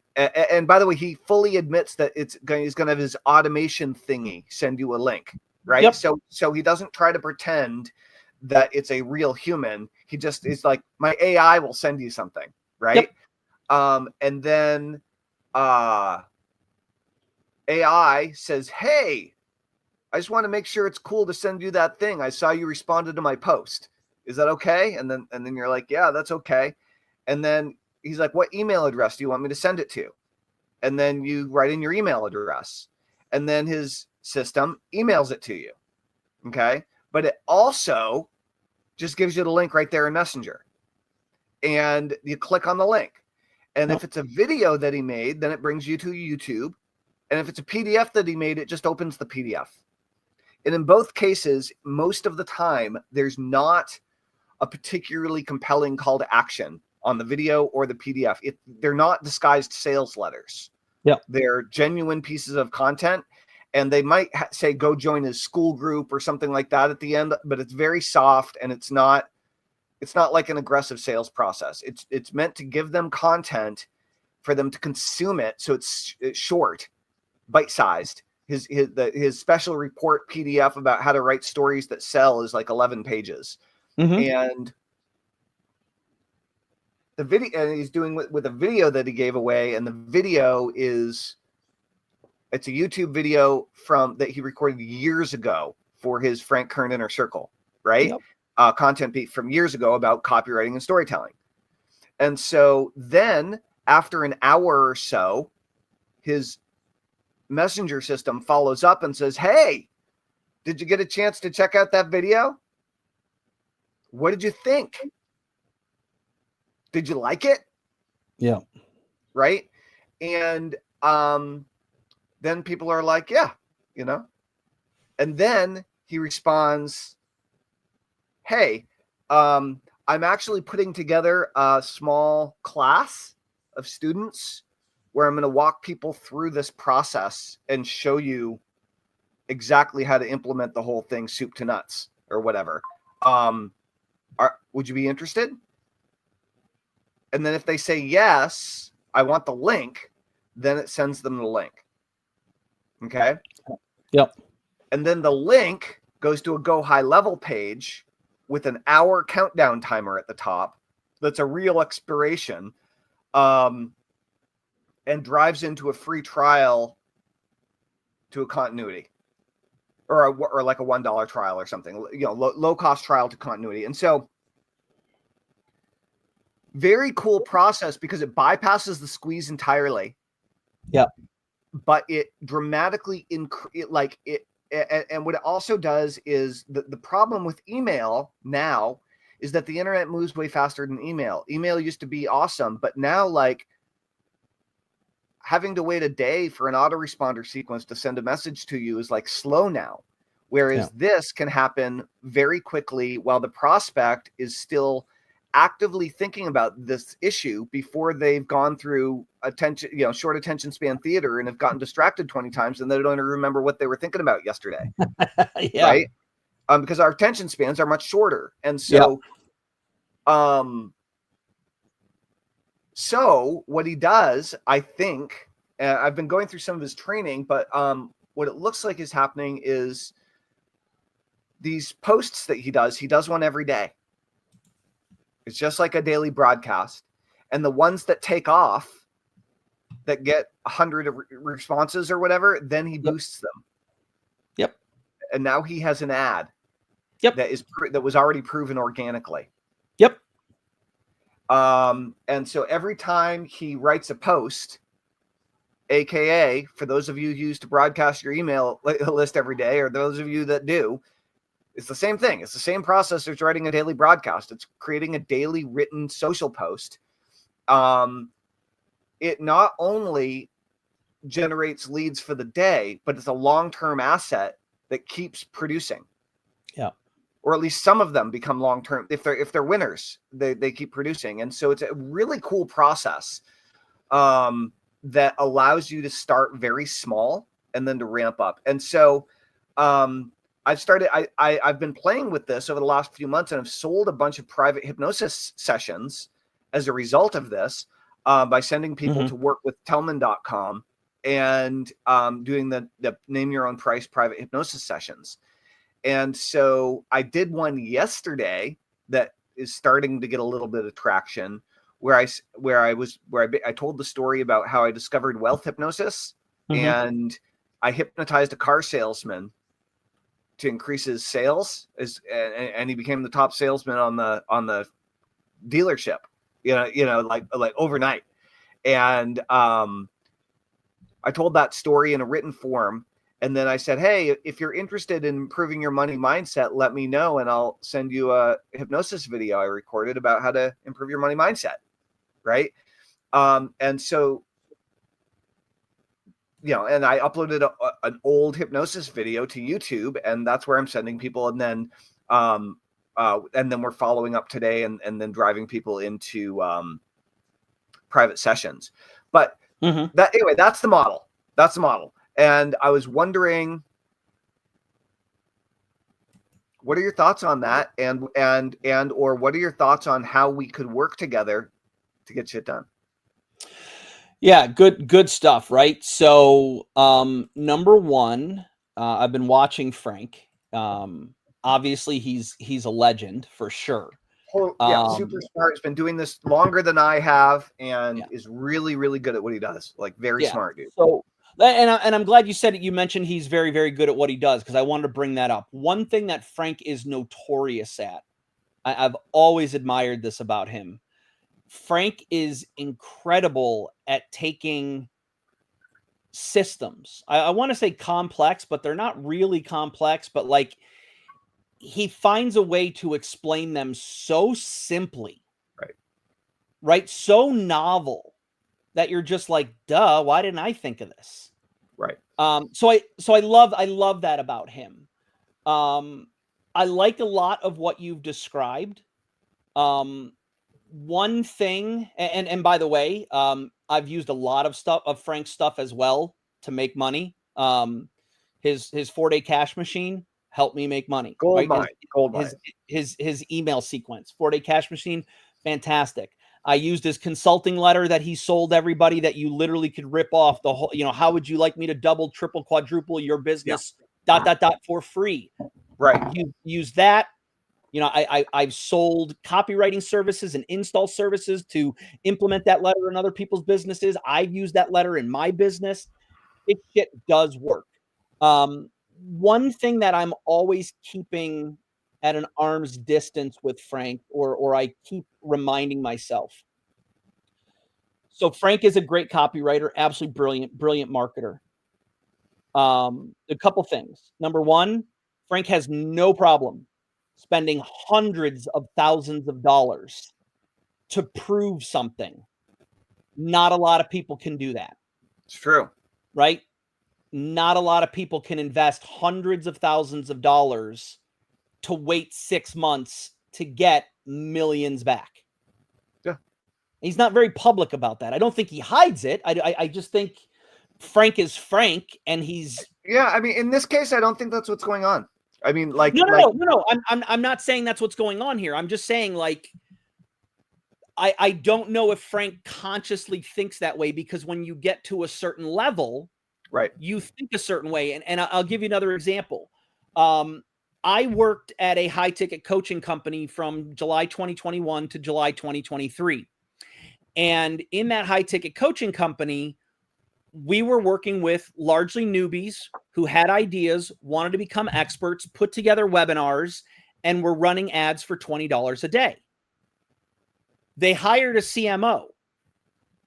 by the way, he fully admits that he's going to have his automation thingy send you a link, right? So he doesn't try to pretend that it's a real human. He just is like, my AI will send you something, right? And then AI says, hey, I just want to make sure it's cool to send you that thing. I saw you responded to my post. Is that okay? And then you're like, yeah, that's okay. And then he's like, what email address do you want me to send it to? And then you write in your email address, and then his system emails it to you. Okay. But it also just gives you the link right there in Messenger, and you click on the link. And if it's a video that he made, then it brings you to YouTube. And if it's a PDF that he made, it just opens the PDF. And in both cases, most of the time, there's not a particularly compelling call to action on the video or the PDF. They're not disguised sales letters. They're genuine pieces of content, and they might say, go join his school group or something like that at the end, but it's very soft, and it's not like an aggressive sales process. It's meant to give them content for them to consume it. So it's short, bite-sized. His special report PDF about how to write stories that sell is like 11 pages. And the video, and he's doing with a video that he gave away, and the video it's a YouTube video that he recorded years ago for his Frank Kern Inner Circle, right? Content beat from years ago about copywriting and storytelling. And so then after an hour or so, his messenger system follows up and says, hey, did you get a chance to check out that video? What did you think? Did you like it? Yeah. Right. And then people are like, yeah, and then he responds, hey, I'm actually putting together a small class of students where I'm going to walk people through this process and show you exactly how to implement the whole thing, soup to nuts or whatever. Would you be interested? And then if they say yes, I want the link, then it sends them the link. Okay. Yep. And then the link goes to a Go High Level page with an hour countdown timer at the top. That's a real expiration, and drives into a free trial to a continuity, or like a $1 trial or something, low cost trial to continuity. And so very cool process because it bypasses the squeeze entirely. Yeah. But it dramatically and what it also does is the problem with email now is that the internet moves way faster than email. Email used to be awesome, but now like having to wait a day for an autoresponder sequence to send a message to you is like slow now. Whereas this can happen very quickly while the prospect is still actively thinking about this issue before they've gone through short attention span theater and have gotten distracted 20 times and they don't even remember what they were thinking about yesterday. Yeah. Right. Because our attention spans are much shorter. And so, so what he does, I think, I've been going through some of his training, but what it looks like is happening is these posts that he does one every day. It's just like a daily broadcast. And the ones that take off, that get 100 responses or whatever, then he boosts them. Yep. And now he has an ad. Yep. That was already proven organically. Yep. And so every time he writes a post, AKA, for those of you who use to broadcast your email list every day, or those of you that do, it's the same thing. It's the same process as writing a daily broadcast. It's creating a daily written social post. It not only generates leads for the day, but it's a long-term asset that keeps producing. Yeah. Or at least some of them become long-term. If they're winners, they keep producing. And so it's a really cool process that allows you to start very small and then to ramp up. And so I've been playing with this over the last few months, and I've sold a bunch of private hypnosis sessions as a result of this, by sending people to work with Tellman.com and doing the name your own price private hypnosis sessions. And so I did one yesterday that is starting to get a little bit of traction, where I told the story about how I discovered wealth hypnosis, and I hypnotized a car salesman to increase his sales, and he became the top salesman on the dealership, like overnight. And I told that story in a written form. And then I said, hey, if you're interested in improving your money mindset, let me know, and I'll send you a hypnosis video I recorded about how to improve your money mindset. Right. And so, and I uploaded an old hypnosis video to YouTube, and that's where I'm sending people. And then we're following up today and then driving people into private sessions. But that's the model. That's the model. And I was wondering, what are your thoughts on that? Or what are your thoughts on how we could work together to get shit done? Yeah, good stuff, right? So, number one, I've been watching Frank. Obviously he's a legend for sure. Super smart. He's been doing this longer than I have, and is really, really good at what he does. Like, very smart dude. So, and I'm glad you said it. You mentioned he's very, very good at what he does, because I wanted to bring that up. One thing that Frank is notorious at, I've always admired this about him. Frank is incredible at taking systems. I want to say complex, but they're not really complex, but like, he finds a way to explain them so simply, right? So novel that you're just like, duh, why didn't I think of this? Right. So I love that about him. I like a lot of what you've described. One thing, and by the way, I'm I've used a lot of Frank's stuff as well to make money. His 4-day cash machine helped me make money. Gold Right? mine. His email sequence, 4-day cash machine, fantastic. I used his consulting letter that he sold everybody that you literally could rip off the whole, how would you like me to double, triple, quadruple your business, ... for free. Right. Use that. I've sold copywriting services and install services to implement that letter in other people's businesses. I've used that letter in my business. It shit does work. One thing that I'm always keeping at an arm's distance with Frank, or I keep reminding myself. So Frank is a great copywriter, absolutely brilliant marketer. A couple things. Number one, Frank has no problem spending hundreds of thousands of dollars to prove something. Not a lot of people can do that. It's true. Right? Not a lot of people can invest hundreds of thousands of dollars to wait 6 months to get millions back. Yeah. He's not very public about that. I don't think he hides it. I just think Frank is Frank, and he's... Yeah, I mean, in this case, I don't think that's what's going on. I mean, no. I'm not saying that's what's going on here. I'm just saying, like, I don't know if Frank consciously thinks that way, because when you get to a certain level, right, you think a certain way. And I'll give you another example. I worked at a high-ticket coaching company from July 2021 to July 2023. And in that high-ticket coaching company, we were working with largely newbies who had ideas, wanted to become experts, put together webinars, and were running ads for $20 a day. They hired a CMO,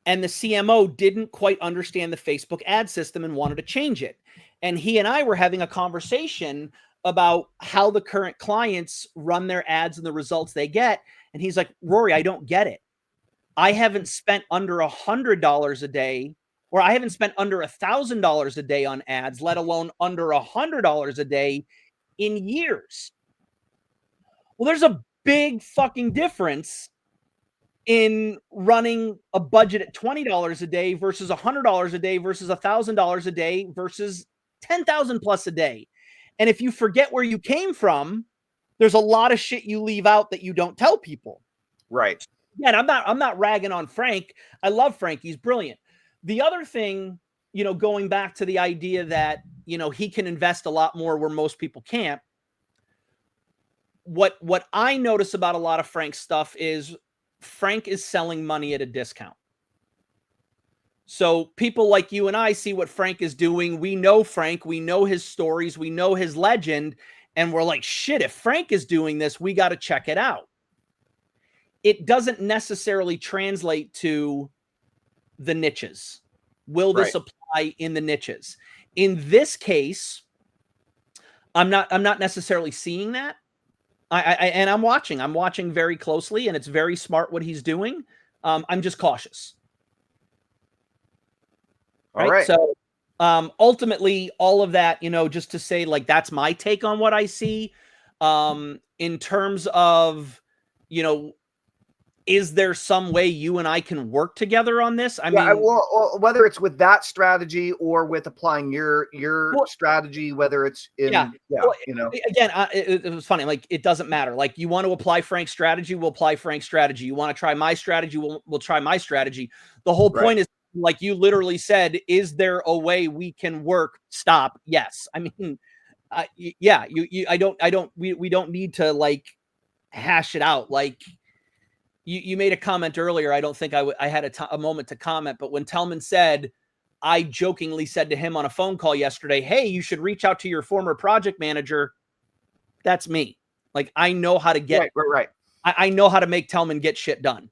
and the CMO didn't quite understand the Facebook ad system and wanted to change it. And he and I were having a conversation about how the current clients run their ads and the results they get. And he's like, Rory, I don't get it. I haven't spent under $100 a day, or I haven't spent under $1,000 a day on ads, let alone under $100 a day in years. Well, there's a big fucking difference in running a budget at $20 a day versus $100 a day versus $1,000 a day versus 10,000 plus a day. And if you forget where you came from, there's a lot of shit you leave out that you don't tell people. Right. Yeah, and I'm not ragging on Frank. I love Frank. He's brilliant. The other thing, going back to the idea that, he can invest a lot more where most people can't. What I notice about a lot of Frank's stuff is Frank is selling money at a discount. So people like you and I see what Frank is doing. We know Frank, we know his stories, we know his legend, and we're like, shit, if Frank is doing this, we got to check it out. It doesn't necessarily translate to the niches. Will this apply in the niches? In this case, I'm not necessarily seeing that. And I'm watching very closely, and it's very smart what he's doing. I'm just cautious. All right. So ultimately, all of that, just to say, like, that's my take on what I see. In terms of, is there some way you and I can work together on this? I mean, well, whether it's with that strategy or with applying your strategy, whether it's in, again, it was funny. Like, it doesn't matter. Like, you want to apply Frank's strategy, we'll apply Frank's strategy. You want to try my strategy, we'll try my strategy. The whole point is, like you literally said, is there a way we can work? Stop. Yes. I mean, yeah, we don't need to, like, hash it out. Like, you made a comment earlier. I don't think I had a moment to comment, but when Tellman said, I jokingly said to him on a phone call yesterday, hey, you should reach out to your former project manager. That's me. Like, I know how to get, I know how to make Tellman get shit done.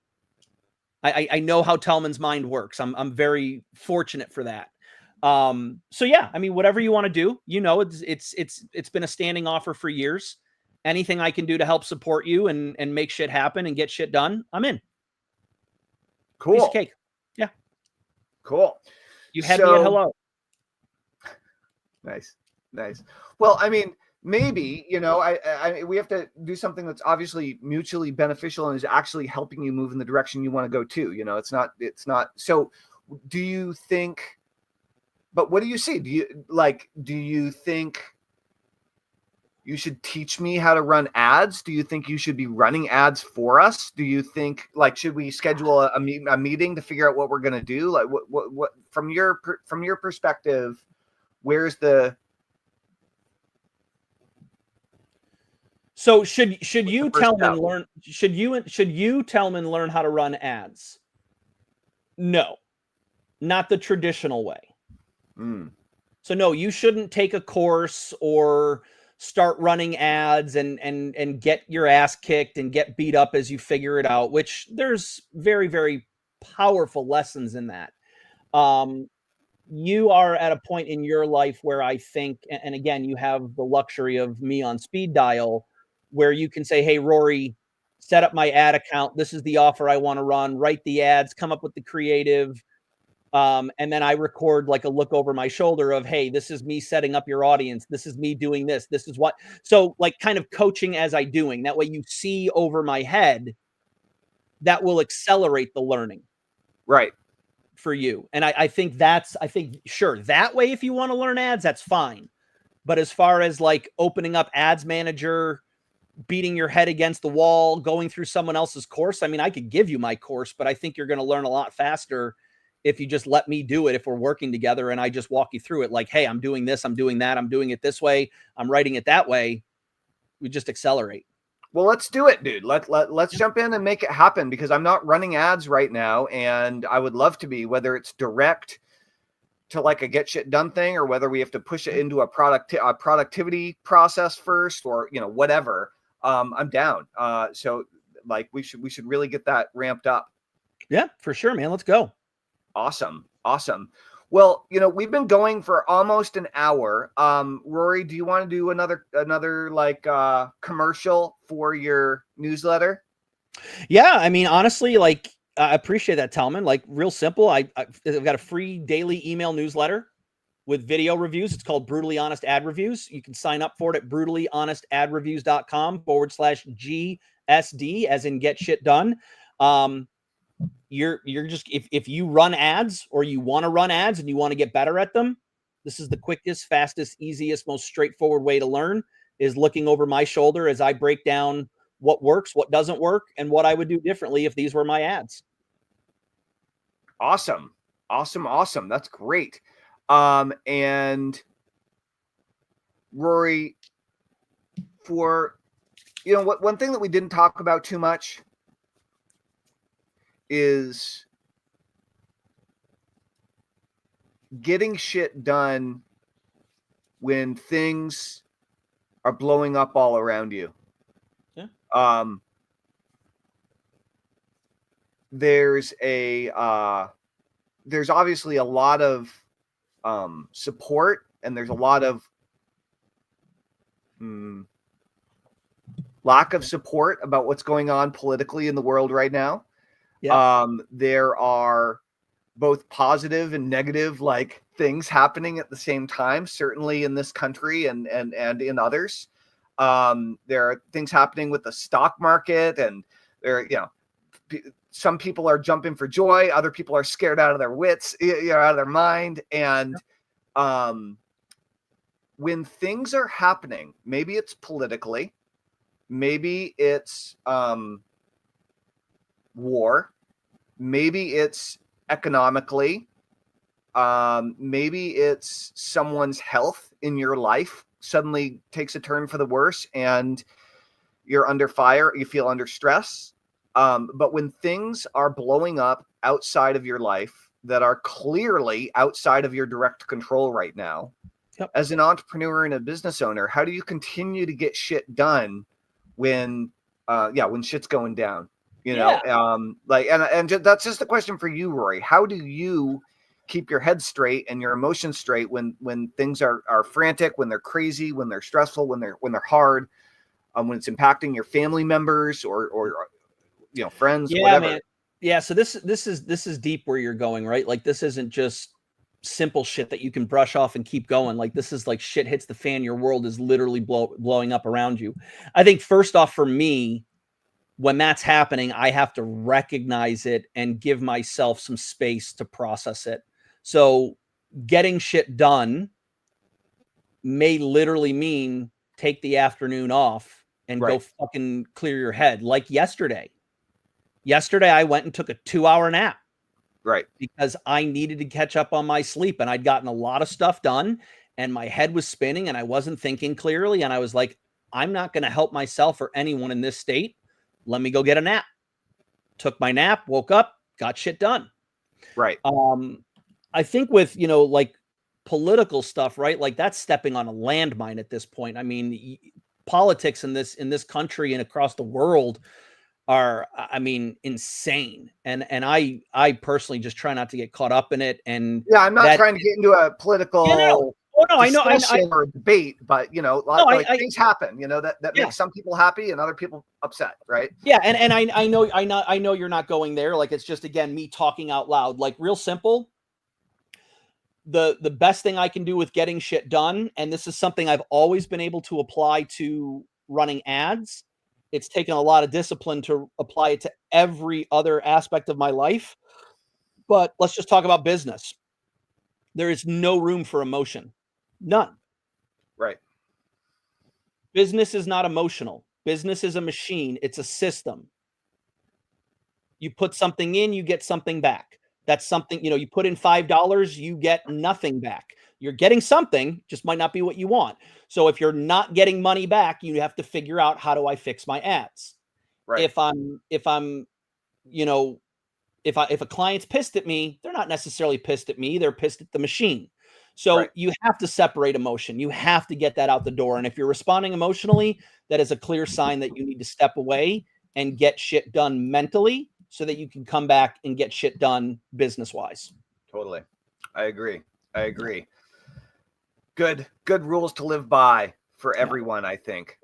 I know how Tellman's mind works. I'm very fortunate for that. So yeah, I mean, whatever you want to do, it's been a standing offer for years. Anything I can do to help support you and make shit happen and get shit done, I'm in. Cool. Piece of cake. Yeah. Cool. You had me at hello. Nice. Well, I mean, maybe, we have to do something that's obviously mutually beneficial and is actually helping you move in the direction you want to go to. It's not. So Do you think, but what do you see? Do you think you should teach me how to run ads? Do you think you should be running ads for us? Do you think, like, should we schedule a meeting to figure out what we're going to do? Like, what from your perspective, where's the, so should you Tellman step? learn, should you Tellman learn how to run ads? No, not the traditional way. So no, you shouldn't take a course or start running ads and get your ass kicked and get beat up as you figure it out, which there's very, very powerful lessons in that. You are at a point in your life where I think, and again, you have the luxury of me on speed dial, where you can say, hey, Rory, set up my ad account. This is the offer I want to run, write the ads, come up with the creative. And then I record like a look over my shoulder of, hey, this is me setting up your audience. This is me doing this. This is what, so like kind of coaching as I doing. That way you see over my head, that will accelerate the learning. Right. For you. And I think sure, that way, if you want to learn ads, that's fine. But as far as like opening up Ads Manager, beating your head against the wall, going through someone else's course, I mean, I could give you my course, but I think you're going to learn a lot faster if you just let me do it, if we're working together and I just walk you through it like, hey, I'm doing this, I'm doing that, I'm doing it this way, I'm writing it that way. We just accelerate. Well, let's do it, dude. Let's jump in and make it happen, because I'm not running ads right now, and I would love to be, whether it's direct to like a get shit done thing, or whether we have to push it into a productivity process first, or whatever. I'm down. So like we should really get that ramped up. Yeah, for sure, man. Let's go. Awesome. Well, we've been going for almost an hour. Rory, do you want to do another like commercial for your newsletter? Yeah, I mean, honestly, like I appreciate that, Tellman. Like real simple. I've got a free daily email newsletter with video reviews. It's called Brutally Honest Ad Reviews. You can sign up for it at brutallyhonestadreviews.com/GSD, as in get shit done. You're just, if you run ads, or you want to run ads and you want to get better at them, this is the quickest, fastest, easiest, most straightforward way to learn, is looking over my shoulder as I break down what works, what doesn't work, and what I would do differently if these were my ads. Awesome. That's great. And Rory, for, one thing that we didn't talk about too much is getting shit done when things are blowing up all around you. Yeah. There's obviously a lot of support, and there's a lot of lack of support about what's going on politically in the world right now. Yeah. There are both positive and negative like things happening at the same time, certainly in this country and in others. There are things happening with the stock market, and there, some people are jumping for joy, other people are scared out of their wits, out of their mind. And when things are happening, maybe it's politically, maybe it's war, maybe it's economically, maybe it's someone's health in your life suddenly takes a turn for the worse, and you're under fire, you feel under stress. But when things are blowing up outside of your life that are clearly outside of your direct control right now, as an entrepreneur and a business owner, how do you continue to get shit done when shit's going down? And that's just a question for you, Rory. How do you keep your head straight and your emotions straight when things are frantic, when they're crazy, when they're stressful, when they're hard, when it's impacting your family members or friends, whatever? Man. Yeah. So this is deep where you're going, right? Like this isn't just simple shit that you can brush off and keep going. Like this is like shit hits the fan. Your world is literally blowing up around you. I think first off, for me, when that's happening, I have to recognize it and give myself some space to process it. So getting shit done may literally mean take the afternoon off and go fucking clear your head. Like yesterday. Yesterday, I went and took a 2-hour nap. Right. Because I needed to catch up on my sleep, and I'd gotten a lot of stuff done and my head was spinning and I wasn't thinking clearly. And I was like, I'm not going to help myself or anyone in this state. Let me go get a nap. Took my nap, woke up, got shit done. Right. I think with, you know, like political stuff, right? Like that's stepping on a landmine at this point. I mean, politics in this country and across the world are, I mean, insane. And I personally just try not to get caught up in it. And yeah, I'm not trying to get into a political discussion or debate, but you know, things happen, you know, that makes some people happy and other people upset, right? Yeah, and I know you're not going there. Like it's just again me talking out loud, like real simple. The best thing I can do with getting shit done, and this is something I've always been able to apply to running ads. It's taken a lot of discipline to apply it to every other aspect of my life. But let's just talk about business. There is no room for emotion. None. Right. Business is not emotional. Business is a machine. It's a system. You put something in, you get something back. That's something, you know, you put in $5, you get nothing back. You're getting something, just might not be what you want. So if you're not getting money back, you have to figure out, how do I fix my ads? Right. If I'm, you know, if a client's pissed at me, they're not necessarily pissed at me, they're pissed at the machine. So you have to separate emotion. You have to get that out the door. And if you're responding emotionally, that is a clear sign that you need to step away and get shit done mentally so that you can come back and get shit done business-wise. Totally. I agree. Good rules to live by for everyone, I think.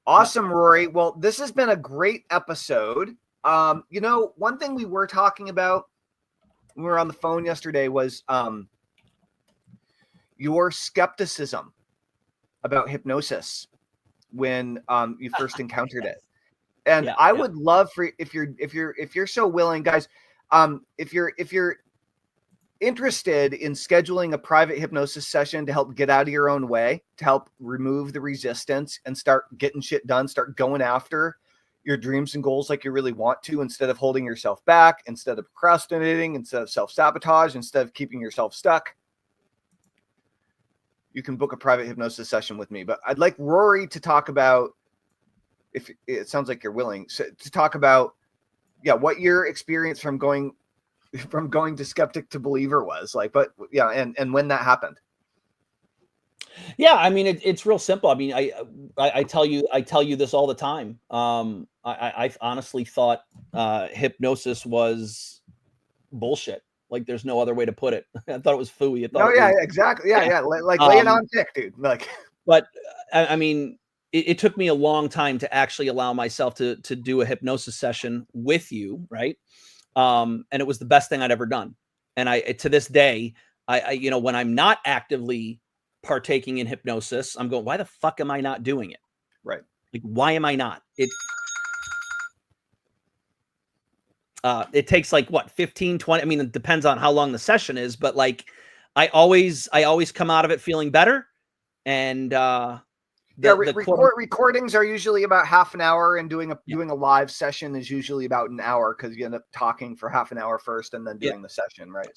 Awesome, Rory. Well, this has been a great episode. You know, one thing we were talking about when we were on the phone yesterday was your skepticism about hypnosis when you first encountered it. And I would love for, if you're so willing, guys, if you're interested in scheduling a private hypnosis session to help get out of your own way, to help remove the resistance and start getting shit done, start going after your dreams and goals like you really want to, instead of holding yourself back, instead of procrastinating, instead of self-sabotage, instead of keeping yourself stuck, you can book a private hypnosis session with me. But I'd like Rory to talk about, if it sounds like you're willing, to talk about, what your experience from going to skeptic to believer was like, but and when that happened. Yeah, I mean, it's real simple. I mean, I tell you this all the time. I honestly thought hypnosis was bullshit. Like, there's no other way to put it. I thought it was phooey. Exactly. Yeah. Like lay it on thick, dude. Like, but I mean, it took me a long time to actually allow myself to do a hypnosis session with you, right? And it was the best thing I'd ever done. And to this day, I you know, when I'm not actively partaking in hypnosis, I'm going, why the fuck am I not doing it? Right. Like, why am I not? It takes like what, 15, 20. I mean, it depends on how long the session is, but like, I always come out of it feeling better. And, recordings are usually about half an hour, and doing a live session is usually about an hour, because you end up talking for half an hour first and then doing the session, right?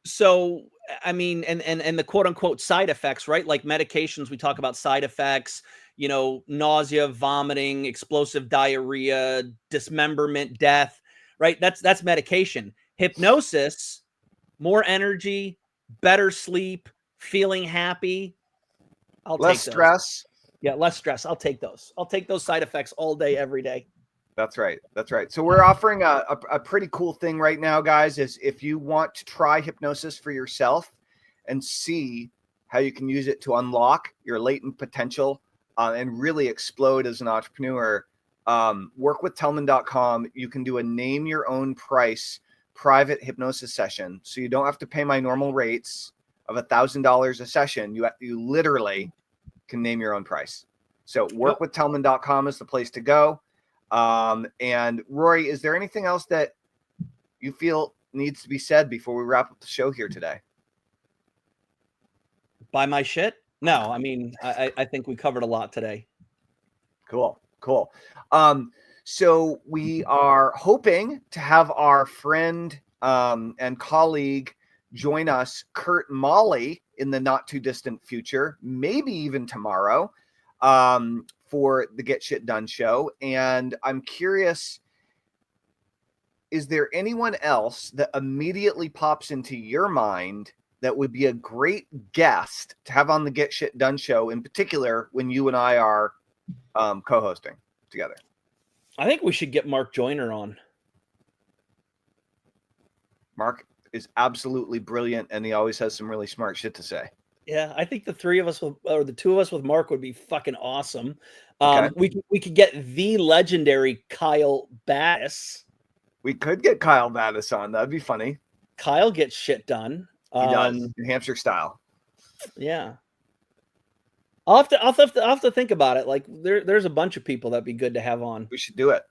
So I mean, and the quote unquote side effects, right? Like medications, we talk about side effects, you know, nausea, vomiting, explosive diarrhea, dismemberment, death, right? That's medication. Hypnosis, more energy, better sleep, feeling happy. Less stress. Yeah, less stress. I'll take those. I'll take those side effects all day, every day. That's right. So we're offering a pretty cool thing right now, guys, is if you want to try hypnosis for yourself and see how you can use it to unlock your latent potential and really explode as an entrepreneur, work with Tellman.com. You can do a name your own price private hypnosis session. So you don't have to pay my normal rates of $1,000 a session. You literally can name your own price. So workwithtellman.com is the place to go. And Rory, is there anything else that you feel needs to be said before we wrap up the show here today? Buy my shit? No, I mean, I think we covered a lot today. Cool. So we are hoping to have our friend and colleague join us, Kurt Molly, in the not too distant future, maybe even tomorrow, for the Get Shit Done show. And I'm curious, is there anyone else that immediately pops into your mind that would be a great guest to have on the Get Shit Done show, in particular when you and I are co-hosting together? I think we should get Mark Joyner on. Mark is absolutely brilliant, and he always has some really smart shit to say. Yeah, I think the three of us or the two of us with Mark would be fucking awesome. Okay. We could get the legendary Kyle Battis. We could get Kyle Battis on. That'd be funny. Kyle gets shit done. He does, New Hampshire style. Yeah. I'll have to think about it. Like there's a bunch of people that'd be good to have on. We should do it.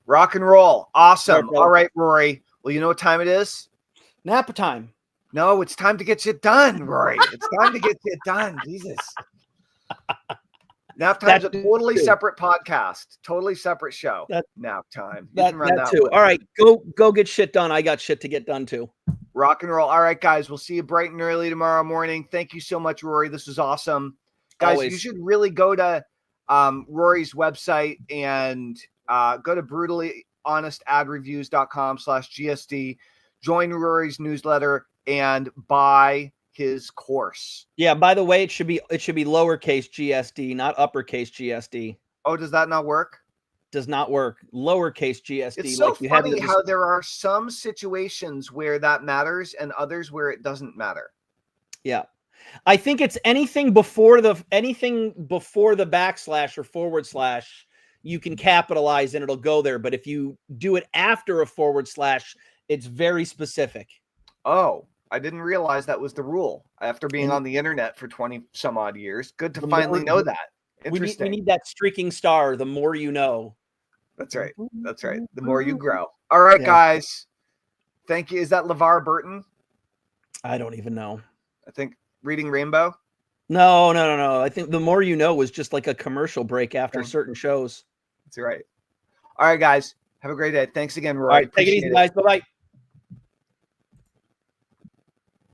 Rock and roll. Awesome. All right, Rory. Well, you know what time it is? Napa time. No, it's time to get shit done, Rory. It's time to get shit done. Jesus. Nap time's a totally separate podcast, totally separate show. Nap time. That too. All right, go get shit done. I got shit to get done too. Rock and roll. All right, guys. We'll see you bright and early tomorrow morning. Thank you so much, Rory. This was awesome. Guys, you should really go to Rory's website and go to brutallyhonestadreviews.com/GSD. Join Rory's newsletter and buy his course. Yeah, by the way, it should be lowercase GSD, not uppercase GSD. Oh, does that not work? Does not work. Lowercase GSD. It's so funny how there are some situations where that matters and others where it doesn't matter. Yeah. I think it's anything before the backslash or forward slash, you can capitalize and it'll go there. But if you do it after a forward slash, it's very specific. Oh, I didn't realize that was the rule after being on the internet for 20 some odd years. Good to finally know that. Interesting. We need that streaking star. The more you know. That's right. The more you grow. All right, guys. Thank you. Is that LeVar Burton? I don't even know. I think Reading Rainbow. No. I think The More You Know was just like a commercial break after certain shows. That's right. All right, guys. Have a great day. Thanks again, Roy. All right, take it easy, guys. Bye-bye.